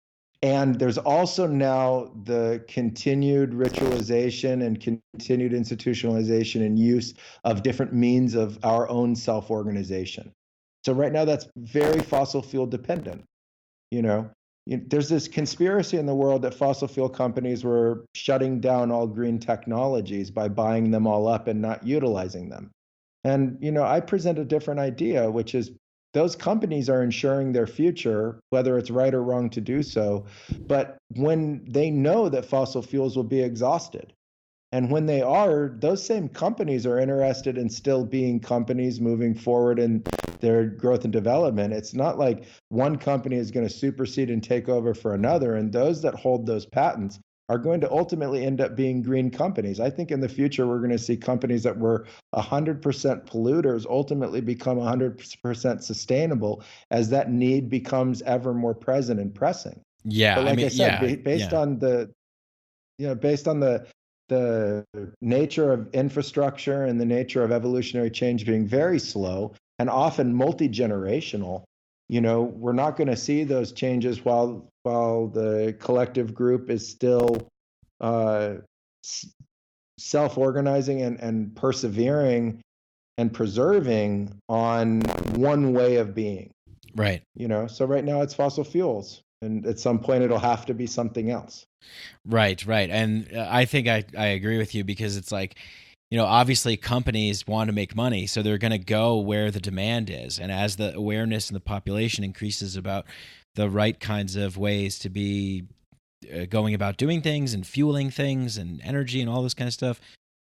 And there's also now the continued ritualization and continued institutionalization and use of different means of our own self-organization. So right now that's very fossil fuel dependent. There's this conspiracy in the world that fossil fuel companies were shutting down all green technologies by buying them all up and not utilizing them. And, I present a different idea, which is those companies are ensuring their future, whether it's right or wrong to do so. But when they know that fossil fuels will be exhausted, and when they are, those same companies are interested in still being companies moving forward in their growth and development. It's not like one company is going to supersede and take over for another. And those that hold those patents are going to ultimately end up being green companies. I think in the future, we're going to see companies that were 100% polluters ultimately become 100% sustainable as that need becomes ever more present and pressing. Yeah. But like I said, based on the nature of infrastructure and the nature of evolutionary change being very slow and often multi-generational, we're not going to see those changes while the collective group is still self-organizing and persevering and preserving on one way of being. Right. So right now it's fossil fuels, and at some point it'll have to be something else. Right. And I think I agree with you, because it's like, obviously companies want to make money, so they're going to go where the demand is. And as the awareness in the population increases about the right kinds of ways to be going about doing things and fueling things and energy and all this kind of stuff,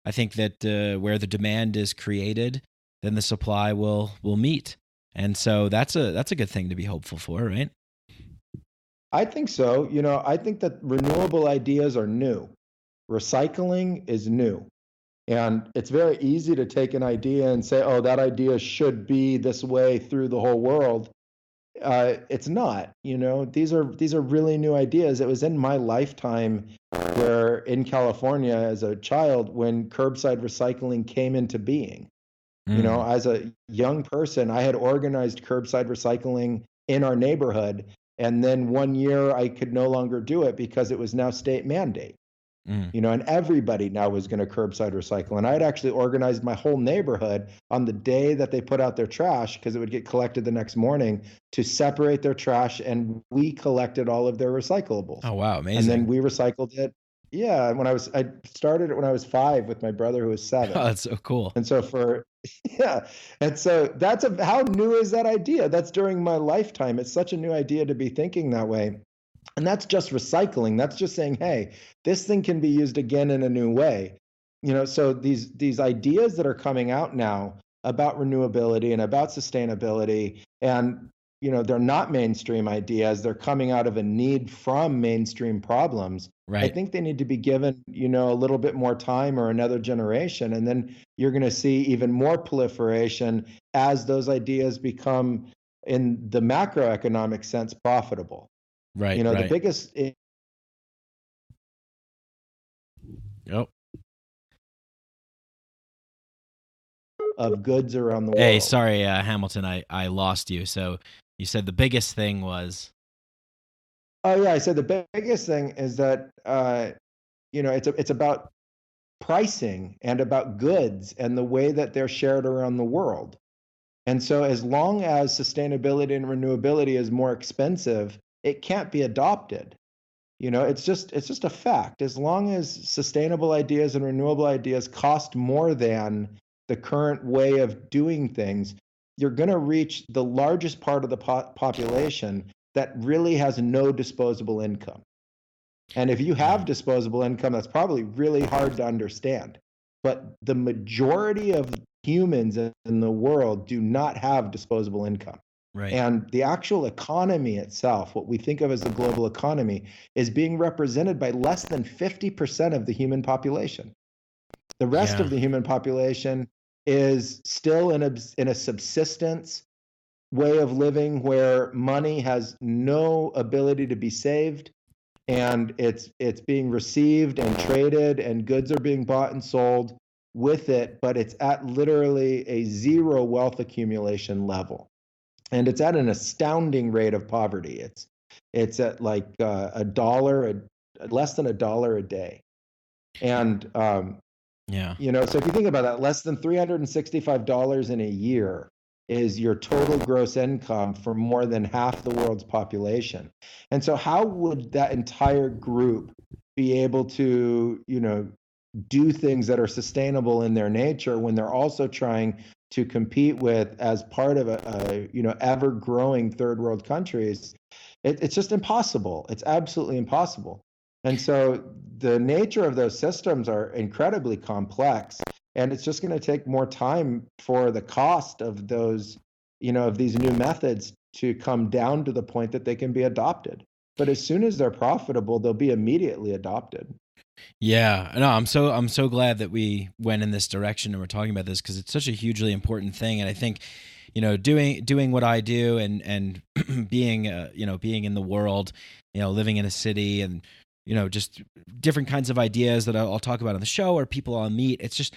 I think that where the demand is created, then the supply will meet. And so that's a good thing to be hopeful for, right? I think so. I think that renewable ideas are new. Recycling is new. And it's very easy to take an idea and say, oh, that idea should be this way through the whole world. It's not. These are really new ideas. It was in my lifetime where in California as a child, when curbside recycling came into being. As a young person, I had organized curbside recycling in our neighborhood. And then one year I could no longer do it because it was now state mandate. And everybody now was going to curbside recycle. And I had actually organized my whole neighborhood on the day that they put out their trash, because it would get collected the next morning, to separate their trash, and we collected all of their recyclables. Oh, wow. Amazing. And then we recycled it. Yeah. And I started it when I was 5 with my brother who was 7. Oh, that's so cool. And so And so how new is that idea? That's during my lifetime. It's such a new idea to be thinking that way. And that's just recycling. That's just saying, hey, this thing can be used again in a new way. So these ideas that are coming out now about renewability and about sustainability, and they're not mainstream ideas. They're coming out of a need from mainstream problems. Right. I think they need to be given, a little bit more time or another generation. And then you're going to see even more proliferation as those ideas become, in the macroeconomic sense, profitable. Right. The biggest. Yep. Of goods around the world. Hey, sorry, Hamilton, I lost you. So you said the biggest thing was. Oh yeah, I said the biggest thing is that it's about pricing and about goods and the way that they're shared around the world. And so as long as sustainability and renewability is more expensive, it can't be adopted. It's just a fact. As long as sustainable ideas and renewable ideas cost more than the current way of doing things, you're going to reach the largest part of the population that really has no disposable income. And if you have disposable income, that's probably really hard to understand. But the majority of humans in the world do not have disposable income. Right. And the actual economy itself, what we think of as the global economy, is being represented by less than 50% of the human population. The rest of the human population is still in a subsistence way of living where money has no ability to be saved, and it's being received and traded, and goods are being bought and sold. with it, but it's at literally a zero wealth accumulation level. And it's at an astounding rate of poverty. It's at like less than $1 a day. And, so if you think about that, less than $365 in a year is your total gross income for more than half the world's population. And so how would that entire group be able to, do things that are sustainable in their nature when they're also trying to compete with, as part of a ever growing third world countries? It's just impossible. It's absolutely impossible. And so the nature of those systems are incredibly complex, and it's just going to take more time for the cost of those, of these new methods to come down to the point that they can be adopted. But as soon as they're profitable, they'll be immediately adopted. Yeah, no, I'm so glad that we went in this direction and we're talking about this, because it's such a hugely important thing. And I think, doing what I do and being being in the world, living in a city, and just different kinds of ideas that I'll talk about on the show or people I'll meet. It's just,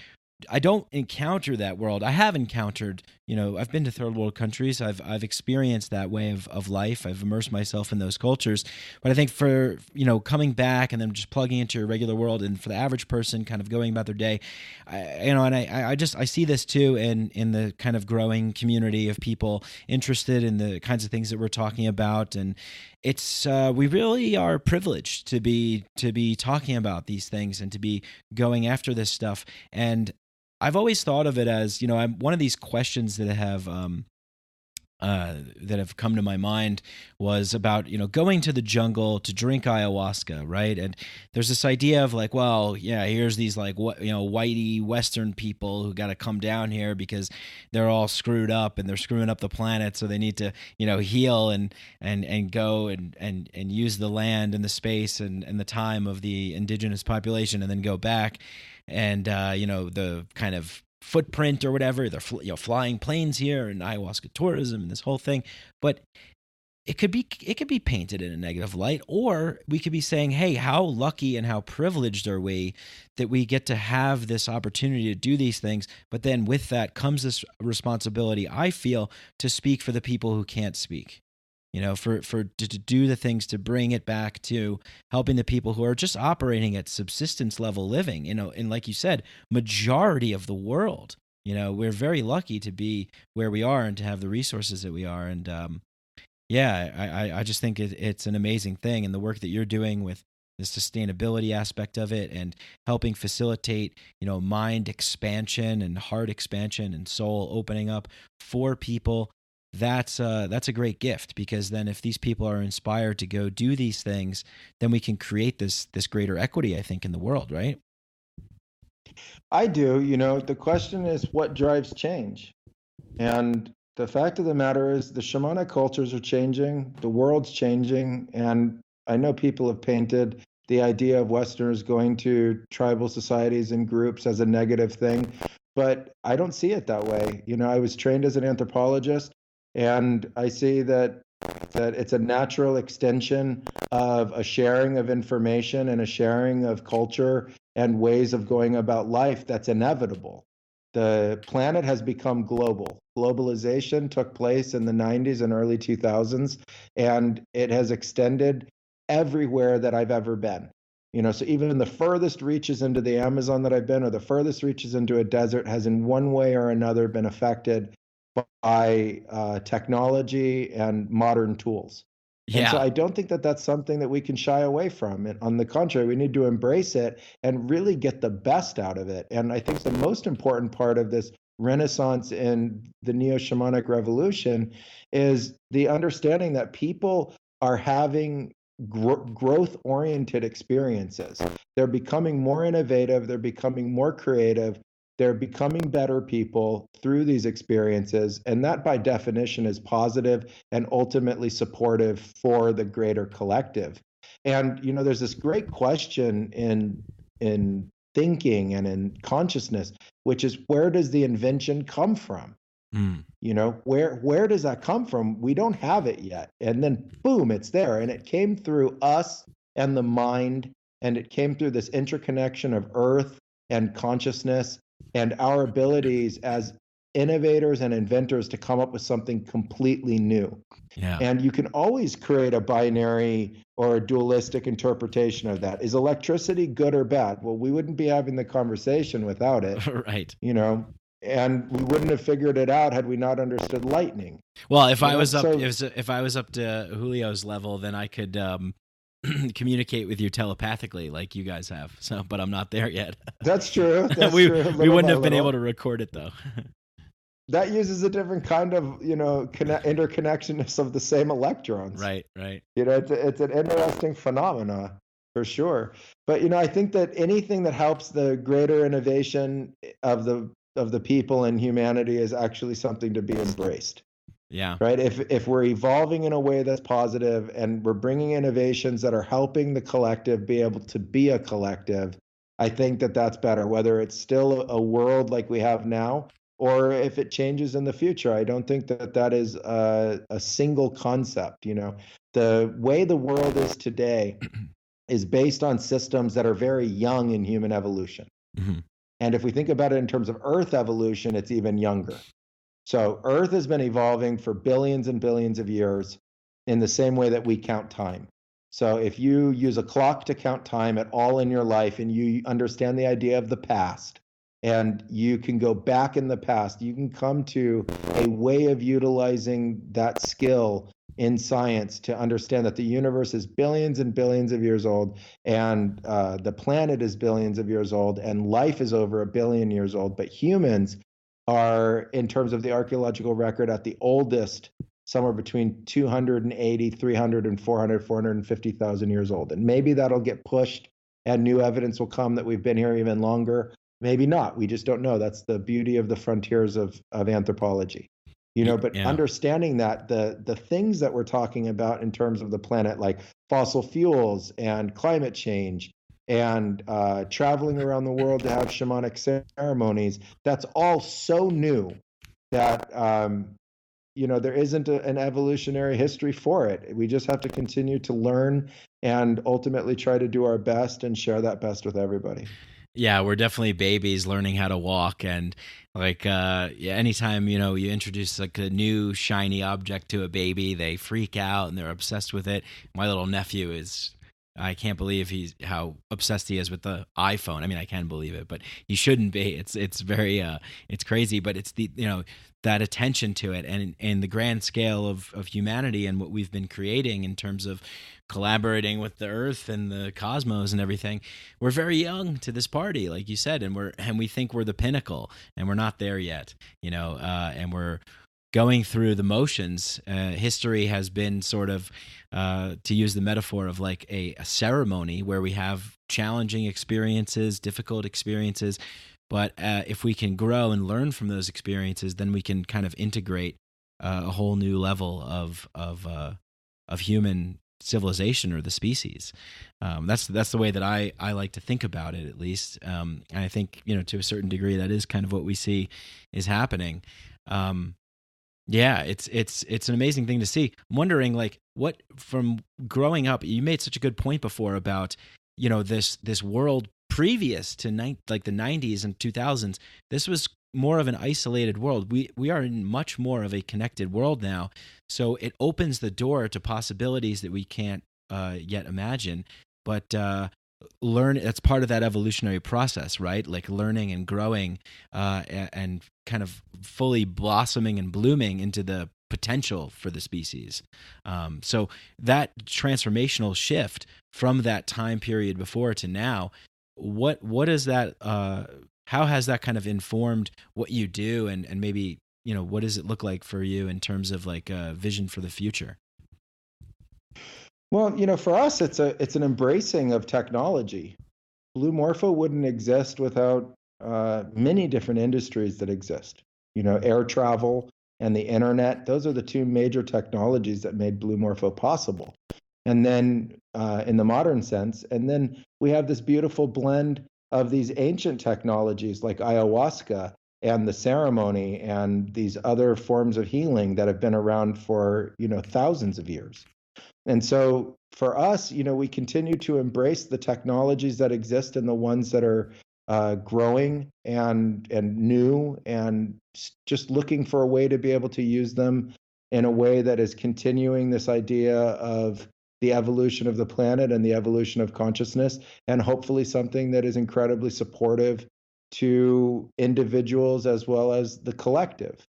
I don't encounter that world. I have encountered, I've been to third world countries. I've experienced that way of life. I've immersed myself in those cultures. But I think for, coming back and then just plugging into your regular world, and for the average person kind of going about their day, I see this too in the kind of growing community of people interested in the kinds of things that we're talking about. And it's, we really are privileged to be talking about these things and to be going after this stuff. And I've always thought of it as, I'm one of these questions that have come to my mind was about, going to the jungle to drink ayahuasca, right? And there's this idea of like, well, yeah, here's these like, whitey Western people who got to come down here because they're all screwed up and they're screwing up the planet, so they need to, heal and go and use the land and the space and the time of the indigenous population, and then go back. And, the kind of footprint or whatever, they're flying planes here and ayahuasca tourism and this whole thing. But it could be painted in a negative light, or we could be saying, hey, how lucky and how privileged are we that we get to have this opportunity to do these things. But then with that comes this responsibility, I feel, to speak for the people who can't speak. To do the things to bring it back to helping the people who are just operating at subsistence level living, and like you said, majority of the world, we're very lucky to be where we are and to have the resources that we are. And I just think it's an amazing thing. And the work that you're doing with the sustainability aspect of it and helping facilitate, mind expansion and heart expansion and soul opening up for people, that's a great gift, because then if these people are inspired to go do these things, then we can create this greater equity, I think, in the world, right? I do. The question is, what drives change? And the fact of the matter is, the shamanic cultures are changing, the world's changing, and I know people have painted the idea of Westerners going to tribal societies and groups as a negative thing, but I don't see it that way. I was trained as an anthropologist, and I see that it's a natural extension of a sharing of information and a sharing of culture and ways of going about life that's inevitable. The planet has become global. Globalization took place in the 90s and early 2000s, and it has extended everywhere that I've ever been. So even the furthest reaches into the Amazon that I've been, or the furthest reaches into a desert, has in one way or another been affected by technology and modern tools. Yeah. And so I don't think that that's something that we can shy away from. And on the contrary, we need to embrace it and really get the best out of it. And I think the most important part of this renaissance in the neo-shamanic revolution is the understanding that people are having growth-oriented experiences. They're becoming more innovative. They're becoming more creative. They're becoming better people through these experiences, and that by definition is positive and ultimately supportive for the greater collective. And there's this great question in thinking and in consciousness, which is, where does the invention come from? Where does that come from? We don't have it yet, and then boom, it's there, and it came through us and the mind, and it came through this interconnection of earth and consciousness and our abilities as innovators and inventors to come up with something completely new. Yeah. And you can always create a binary or a dualistic interpretation of that. Is electricity good or bad? Well, we wouldn't be having the conversation without it. Right. And we wouldn't have figured it out had we not understood lightning. Well, if I was up to Julio's level, then I could communicate with you telepathically like you guys have. So, but I'm not there yet. That's true. We wouldn't have been able to record it though. That uses a different kind of, interconnectedness of the same electrons. Right. It's an interesting phenomena for sure. But, I think that anything that helps the greater innovation of the people and humanity is actually something to be embraced. Yeah. Right. If we're evolving in a way that's positive and we're bringing innovations that are helping the collective be able to be a collective, I think that that's better, whether it's still a world like we have now, or if it changes in the future. I don't think that is a single concept. The way the world is today is based on systems that are very young in human evolution. Mm-hmm. And if we think about it in terms of Earth evolution, it's even younger. So Earth has been evolving for billions and billions of years in the same way that we count time. So if you use a clock to count time at all in your life and you understand the idea of the past, and you can go back in the past, you can come to a way of utilizing that skill in science to understand that the universe is billions and billions of years old, and the planet is billions of years old, and life is over 1 billion years old. But humans are, in terms of the archaeological record, at the oldest, somewhere between 280, 300, and 400, 450,000 years old. And maybe that'll get pushed and new evidence will come that we've been here even longer. Maybe not. We just don't know. That's the beauty of the frontiers of anthropology. But understanding that the things that we're talking about in terms of the planet, like fossil fuels and climate change and traveling around the world to have shamanic ceremonies, that's all so new that there isn't an evolutionary history for it. We just have to continue to learn and ultimately try to do our best and share that best with everybody. Yeah, we're definitely babies learning how to walk, and anytime you introduce like a new shiny object to a baby, they freak out and they're obsessed with it. My little nephew I can't believe how obsessed he is with the iPhone. I mean, I can believe it, but he shouldn't be. It's very it's crazy, but it's the that attention to it and the grand scale of humanity and what we've been creating in terms of collaborating with the earth and the cosmos and everything. We're very young to this party, like you said, and we think we're the pinnacle, and we're not there yet, and we're going through the motions. History has been sort of, to use the metaphor of like a ceremony where we have challenging experiences, difficult experiences, but if we can grow and learn from those experiences, then we can kind of integrate a whole new level of human civilization or the species. That's the way that I like to think about it, at least. And I think to a certain degree that is kind of what we see is happening. Yeah, it's an amazing thing to see. I'm wondering, like, what from growing up, you made such a good point before about this world previous to the 90s and 2000s. This was more of an isolated world. We are in much more of a connected world now, so it opens the door to possibilities that we can't yet imagine. But that's part of that evolutionary process, right? Like learning and growing and kind of fully blossoming and blooming into the potential for the species. So that transformational shift from that time period before to now, what is that? How has that kind of informed what you do, and maybe what does it look like for you in terms of like a vision for the future? Well, for us, it's an embracing of technology. Blue Morpho wouldn't exist without many different industries that exist. Air travel and the internet. Those are the two major technologies that made Blue Morpho possible. And then in the modern sense, and then we have this beautiful blend of these ancient technologies like ayahuasca and the ceremony and these other forms of healing that have been around for thousands of years. And so for us, we continue to embrace the technologies that exist and the ones that are growing and new, and just looking for a way to be able to use them in a way that is continuing this idea of the evolution of the planet and the evolution of consciousness, and hopefully something that is incredibly supportive to individuals as well as the collective.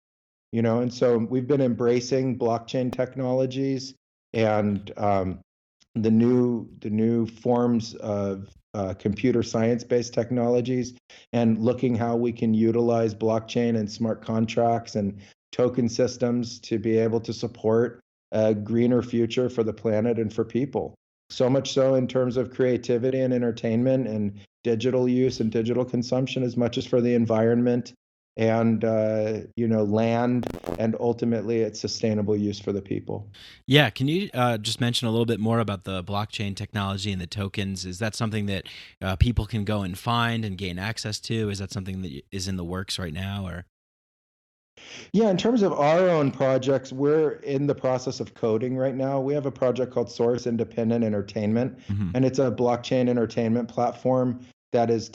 And so we've been embracing blockchain technologies and the new forms of computer science-based technologies, and looking how we can utilize blockchain and smart contracts and token systems to be able to support a greener future for the planet and for people. So much so in terms of creativity and entertainment and digital use and digital consumption, as much as for the environment and land, and ultimately its sustainable use for the people. Yeah, can you just mention a little bit more about the blockchain technology and the tokens? Is that something that people can go and find and gain access to? Is that something that is in the works right now, or? Yeah, in terms of our own projects, we're in the process of coding right now. We have a project called Source Independent Entertainment, and it's a blockchain entertainment platform that is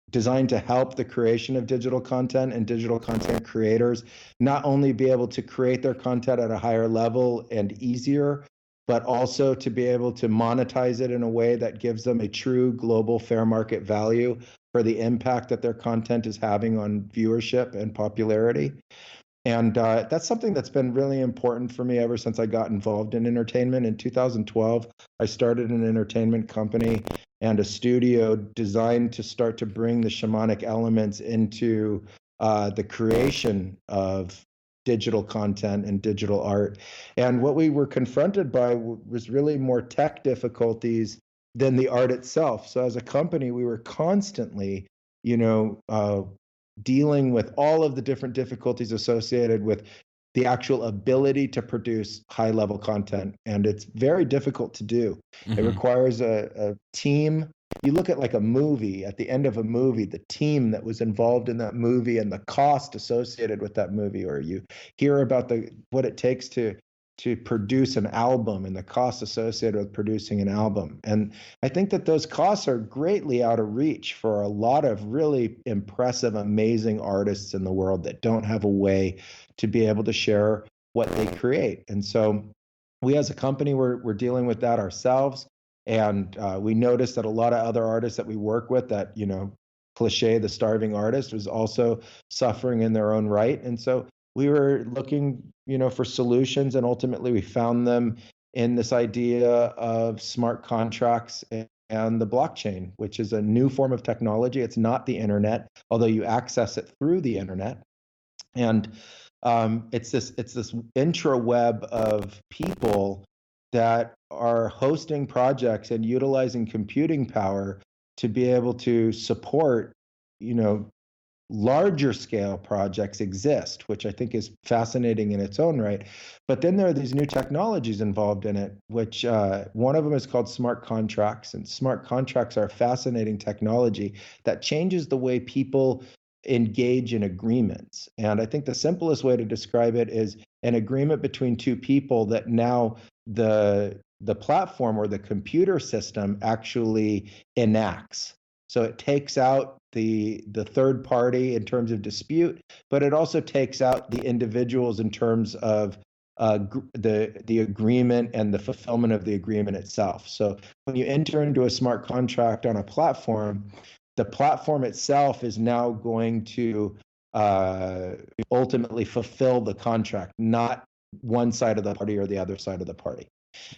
designed to help the creation of digital content and digital content creators not only be able to create their content at a higher level and easier, but also to be able to monetize it in a way that gives them a true global fair market value for the impact that their content is having on viewership and popularity. And that's something that's been really important for me ever since I got involved in entertainment. In 2012, I started an entertainment company and a studio designed to start to bring the shamanic elements into the creation of digital content and digital art. And what we were confronted by was really more tech difficulties than the art itself. So as a company, we were constantly, dealing with all of the different difficulties associated with the actual ability to produce high level content. And it's very difficult to do. It requires a team. You look at like a movie, at the end of a movie, the team that was involved in that movie and the cost associated with that movie, or you hear about what it takes to produce an album and the costs associated with producing an album. And I think that those costs are greatly out of reach for a lot of really impressive, amazing artists in the world that don't have a way to be able to share what they create. And so we as a company, we're dealing with that ourselves. And we noticed that a lot of other artists that we work with, that, cliche, the starving artist, was also suffering in their own right. And so we were looking, for solutions, and ultimately we found them in this idea of smart contracts and the blockchain, which is a new form of technology. It's not the internet, although you access it through the internet. And it's this intraweb of people that are hosting projects and utilizing computing power to be able to support, larger scale projects exist, which I think is fascinating in its own right. But then there are these new technologies involved in it, which one of them is called smart contracts. And smart contracts are a fascinating technology that changes the way people engage in agreements. And I think the simplest way to describe it is an agreement between two people that now the platform or the computer system actually enacts. So it takes out the third party in terms of dispute, but it also takes out the individuals in terms of the agreement and the fulfillment of the agreement itself. So when you enter into a smart contract on a platform, the platform itself is now going to ultimately fulfill the contract, not one side of the party or the other side of the party.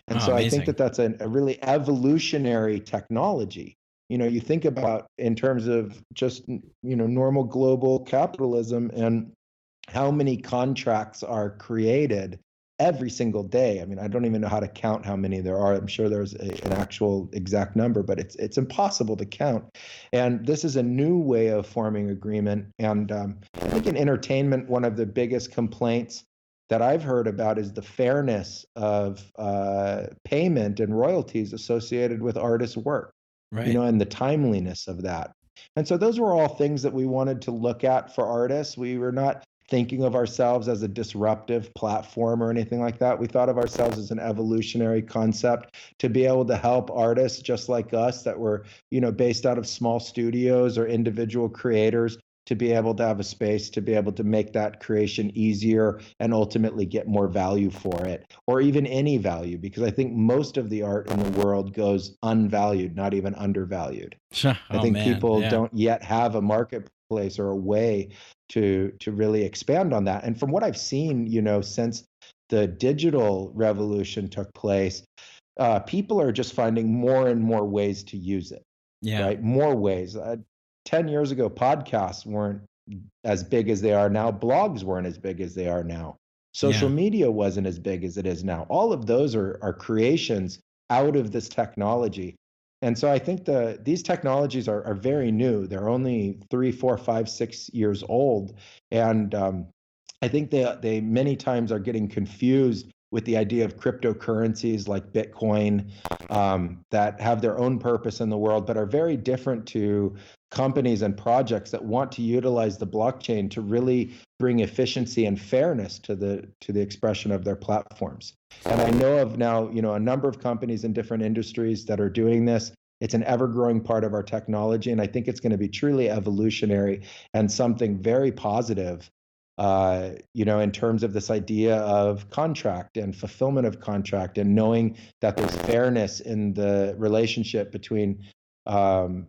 And so amazing. I think that that's a really evolutionary technology. You think about in terms of just, normal global capitalism and how many contracts are created every single day. I mean, I don't even know how to count how many there are. I'm sure there's an actual exact number, but it's impossible to count. And this is a new way of forming agreement. And I think in entertainment, one of the biggest complaints that I've heard about is the fairness of payment and royalties associated with artists' work. Right. And the timeliness of that. And so those were all things that we wanted to look at for artists. We were not thinking of ourselves as a disruptive platform or anything like that. We thought of ourselves as an evolutionary concept to be able to help artists just like us that were, based out of small studios or individual creators, to be able to have a space to be able to make that creation easier and ultimately get more value for it, or even any value, because I think most of the art in the world goes unvalued, not even undervalued. I think people don't yet have a marketplace or a way to really expand on that. And from what I've seen, since the digital revolution took place, people are just finding more and more ways to use it. Right? More ways. 10 years ago, podcasts weren't as big as they are now. Blogs weren't as big as they are now. Social media wasn't as big as it is now. All of those are creations out of this technology. And so I think these technologies are very new. They're only 3, 4, 5, 6 years old. And I think they many times are getting confused with the idea of cryptocurrencies like Bitcoin that have their own purpose in the world, but are very different to companies and projects that want to utilize the blockchain to really bring efficiency and fairness to the expression of their platforms. And I know of now, a number of companies in different industries that are doing this. It's an ever-growing part of our technology, and I think it's going to be truly evolutionary and something very positive, in terms of this idea of contract and fulfillment of contract, and knowing that there's fairness in the relationship between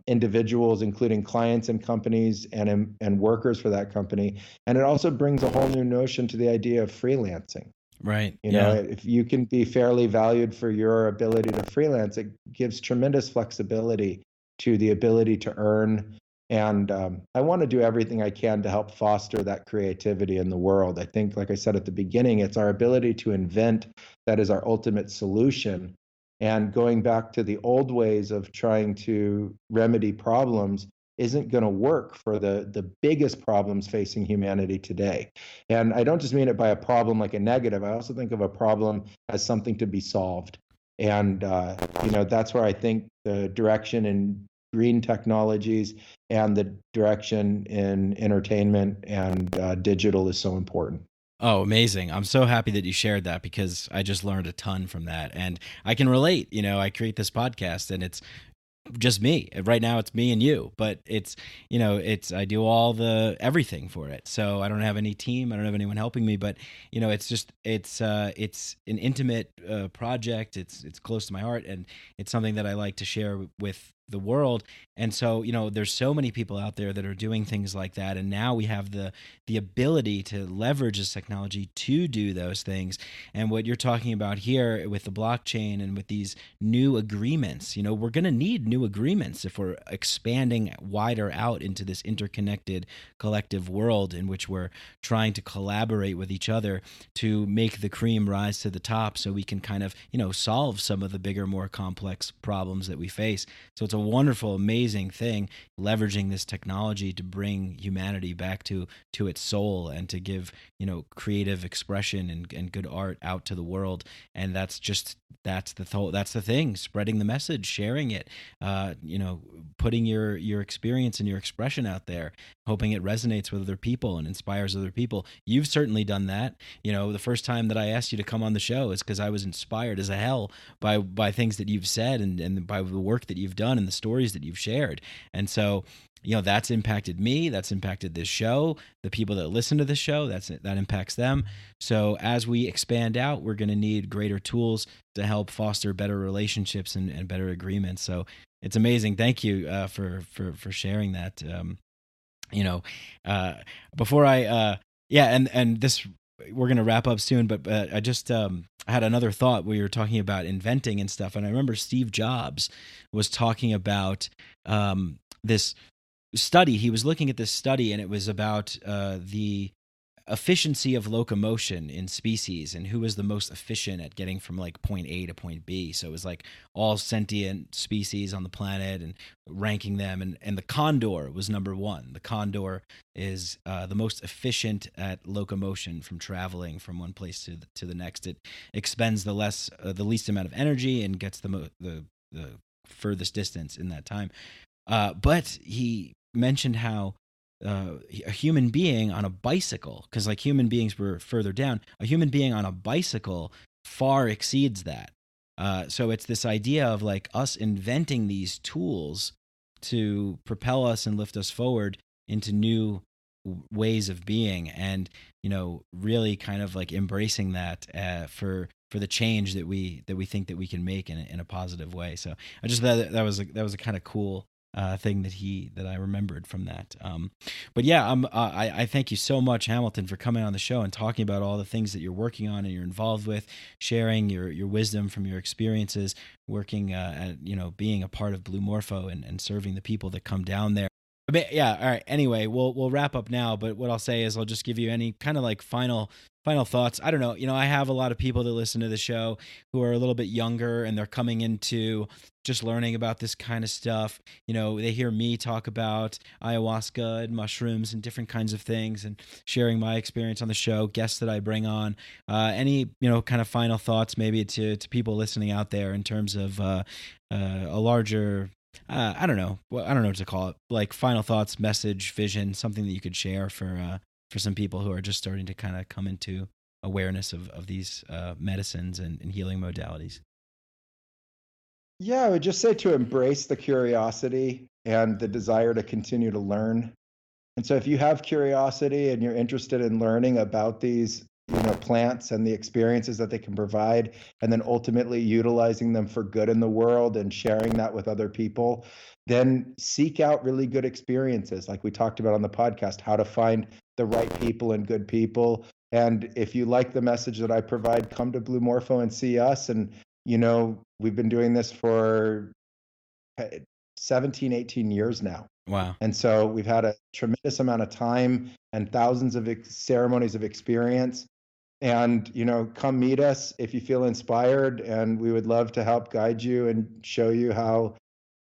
individuals, including clients and companies and workers for that company. And it also brings a whole new notion to the idea of freelancing. Right. If you can be fairly valued for your ability to freelance, it gives tremendous flexibility to the ability to earn. And I want to do everything I can to help foster that creativity in the world. I think, like I said at the beginning, it's our ability to invent that is our ultimate solution. And going back to the old ways of trying to remedy problems isn't going to work for the biggest problems facing humanity today. And I don't just mean it by a problem like a negative. I also think of a problem as something to be solved. And, that's where I think the direction in green technologies and the direction in entertainment and digital is so important. Oh, amazing. I'm so happy that you shared that, because I just learned a ton from that. And I can relate. I create this podcast and it's just me. Right now it's me and you, but it's I do all the everything for it. So I don't have any team. I don't have anyone helping me, but it's an intimate project. It's close to my heart, and it's something that I like to share with the world. And so, there's so many people out there that are doing things like that. And now we have the ability to leverage this technology to do those things. And what you're talking about here with the blockchain and with these new agreements, we're going to need new agreements if we're expanding wider out into this interconnected collective world in which we're trying to collaborate with each other to make the cream rise to the top, so we can kind of, solve some of the bigger, more complex problems that we face. So it's a wonderful, amazing thing, leveraging this technology to bring humanity back to its soul and to give, creative expression and good art out to the world. And that's the thing, spreading the message, sharing it, putting your experience and your expression out there, hoping it resonates with other people and inspires other people. You've certainly done that. The first time that I asked you to come on the show is because I was inspired as a hell by things that you've said and by the work that you've done and the stories that you've shared. And so, that's impacted me. That's impacted this show. The people that listen to this show, that impacts them. So as we expand out, we're going to need greater tools to help foster better relationships and better agreements. So it's amazing. Thank you for sharing that. Before I and this, we're going to wrap up soon, but I just I had another thought. We were talking about inventing and stuff, and I remember Steve Jobs was talking about this study. He was looking at this study, and it was about the efficiency of locomotion in species and who was the most efficient at getting from like point A to point B. So it was like all sentient species on the planet and ranking them. And the condor was number one. The condor is the most efficient at locomotion from traveling from one place to the next. It expends the least amount of energy and gets the furthest distance in that time. But he mentioned how a human being on a bicycle, because like human beings were further down, a human being on a bicycle far exceeds that. So it's this idea of like us inventing these tools to propel us and lift us forward into new ways of being, and really kind of like embracing that for the change that we think that we can make in a positive way. So I just thought that was a kind of cool thing that I remembered from that. But yeah, I thank you so much, Hamilton, for coming on the show and talking about all the things that you're working on and you're involved with, sharing your wisdom from your experiences, working at being a part of Blue Morpho and serving the people that come down there. But yeah, all right. Anyway, we'll wrap up now. But what I'll say is I'll just give you any kind of like final thoughts. I don't know. I have a lot of people that listen to the show who are a little bit younger and they're coming into just learning about this kind of stuff. They hear me talk about ayahuasca and mushrooms and different kinds of things and sharing my experience on the show, guests that I bring on. Any, kind of final thoughts maybe to people listening out there in terms of a larger, I don't know what to call it, like final thoughts, message, vision, something that you could share for some people who are just starting to kind of come into awareness of these medicines and healing modalities. Yeah, I would just say to embrace the curiosity and the desire to continue to learn. And so if you have curiosity and you're interested in learning about these plants and the experiences that they can provide, and then ultimately utilizing them for good in the world and sharing that with other people, then seek out really good experiences like we talked about on the podcast, how to find the right people and good people. And if you like the message that I provide, come to Blue Morpho and see us. And we've been doing this for 17, 18 years now. Wow. And so we've had a tremendous amount of time and thousands of ceremonies of experience. And, come meet us if you feel inspired, and we would love to help guide you and show you how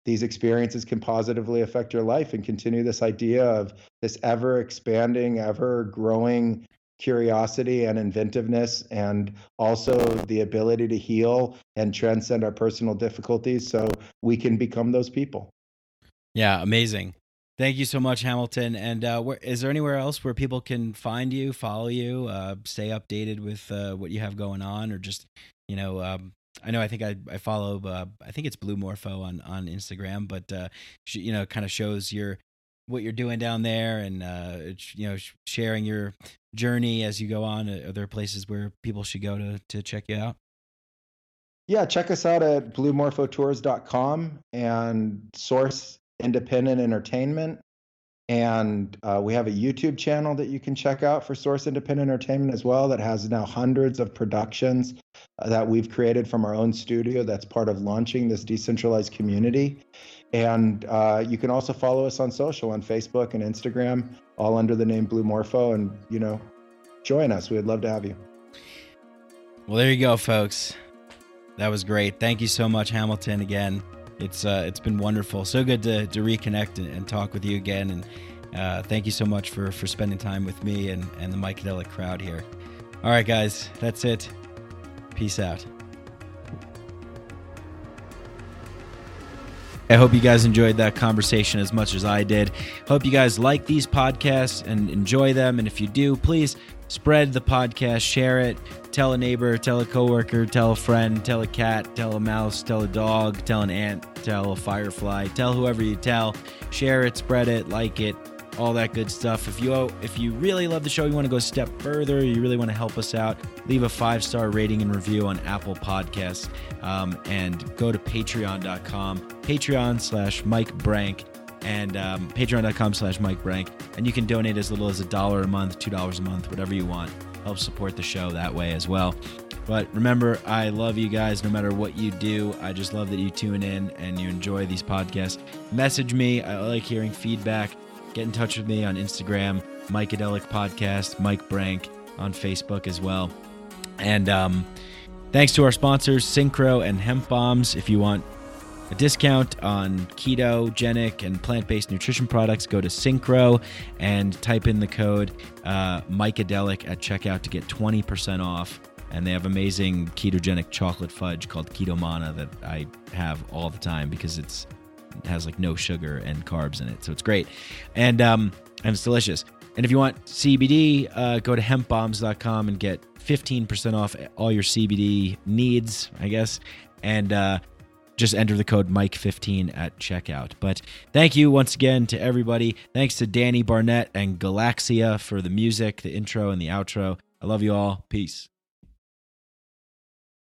these experiences can positively affect your life and continue this idea of this ever expanding, ever growing curiosity and inventiveness, and also the ability to heal and transcend our personal difficulties so we can become those people. Yeah, amazing. Thank you so much, Hamilton. And is there anywhere else where people can find you, follow you, stay updated with what you have going on, or just, I know I think I follow, I think it's Blue Morpho on Instagram, but, kind of shows what you're doing down there and, sharing your journey as you go on. Are there places where people should go to check you out? Yeah, check us out at bluemorphotours.com and Source Independent Entertainment. And we have a YouTube channel that you can check out for Source Independent Entertainment as well, that has now hundreds of productions that we've created from our own studio that's part of launching this decentralized community. And you can also follow us on social, on Facebook and Instagram, all under the name Blue Morpho, and join us. We'd love to have you. Well, there you go, folks. That was great. Thank you so much, Hamilton, again. It's been wonderful. So good to reconnect and talk with you again. And thank you so much for spending time with me and the Psychedelic crowd here. All right, guys, that's it. Peace out. I hope you guys enjoyed that conversation as much as I did. Hope you guys like these podcasts and enjoy them. And if you do, please spread the podcast, share it, tell a neighbor, tell a coworker, tell a friend, tell a cat, tell a mouse, tell a dog, tell an ant, tell a firefly, tell whoever you tell. Share it, spread it, like it, all that good stuff. If you really love the show, you want to go a step further, you really want to help us out, leave a 5-star rating and review on Apple Podcasts, and go to patreon.com, Patreon/Mike Brank, and patreon.com/Mike Brank, and you can donate as little as $1 a month, $2 a month, whatever you want. Help support the show that way as well. But remember, I love you guys no matter what you do. I just love that you tune in and you enjoy these podcasts. Message me. I like hearing feedback. Get in touch with me on Instagram, Psychedelic Podcast, Mike Brank, on Facebook as well. And thanks to our sponsors, Synchro and Hemp Bombs. If you want a discount on ketogenic and plant-based nutrition products, go to Synchro and type in the code Psychedelic at checkout to get 20% off. And they have amazing ketogenic chocolate fudge called Keto Mana that I have all the time because it's It has like no sugar and carbs in it, so it's great, and it's delicious. And if you want CBD, go to hempbombs.com and get 15% off all your CBD needs, I guess, and just enter the code Mike15 at checkout. But thank you once again to everybody. Thanks to Danny Barnett and Galaxia for the music, the intro and the outro. I love you all. Peace.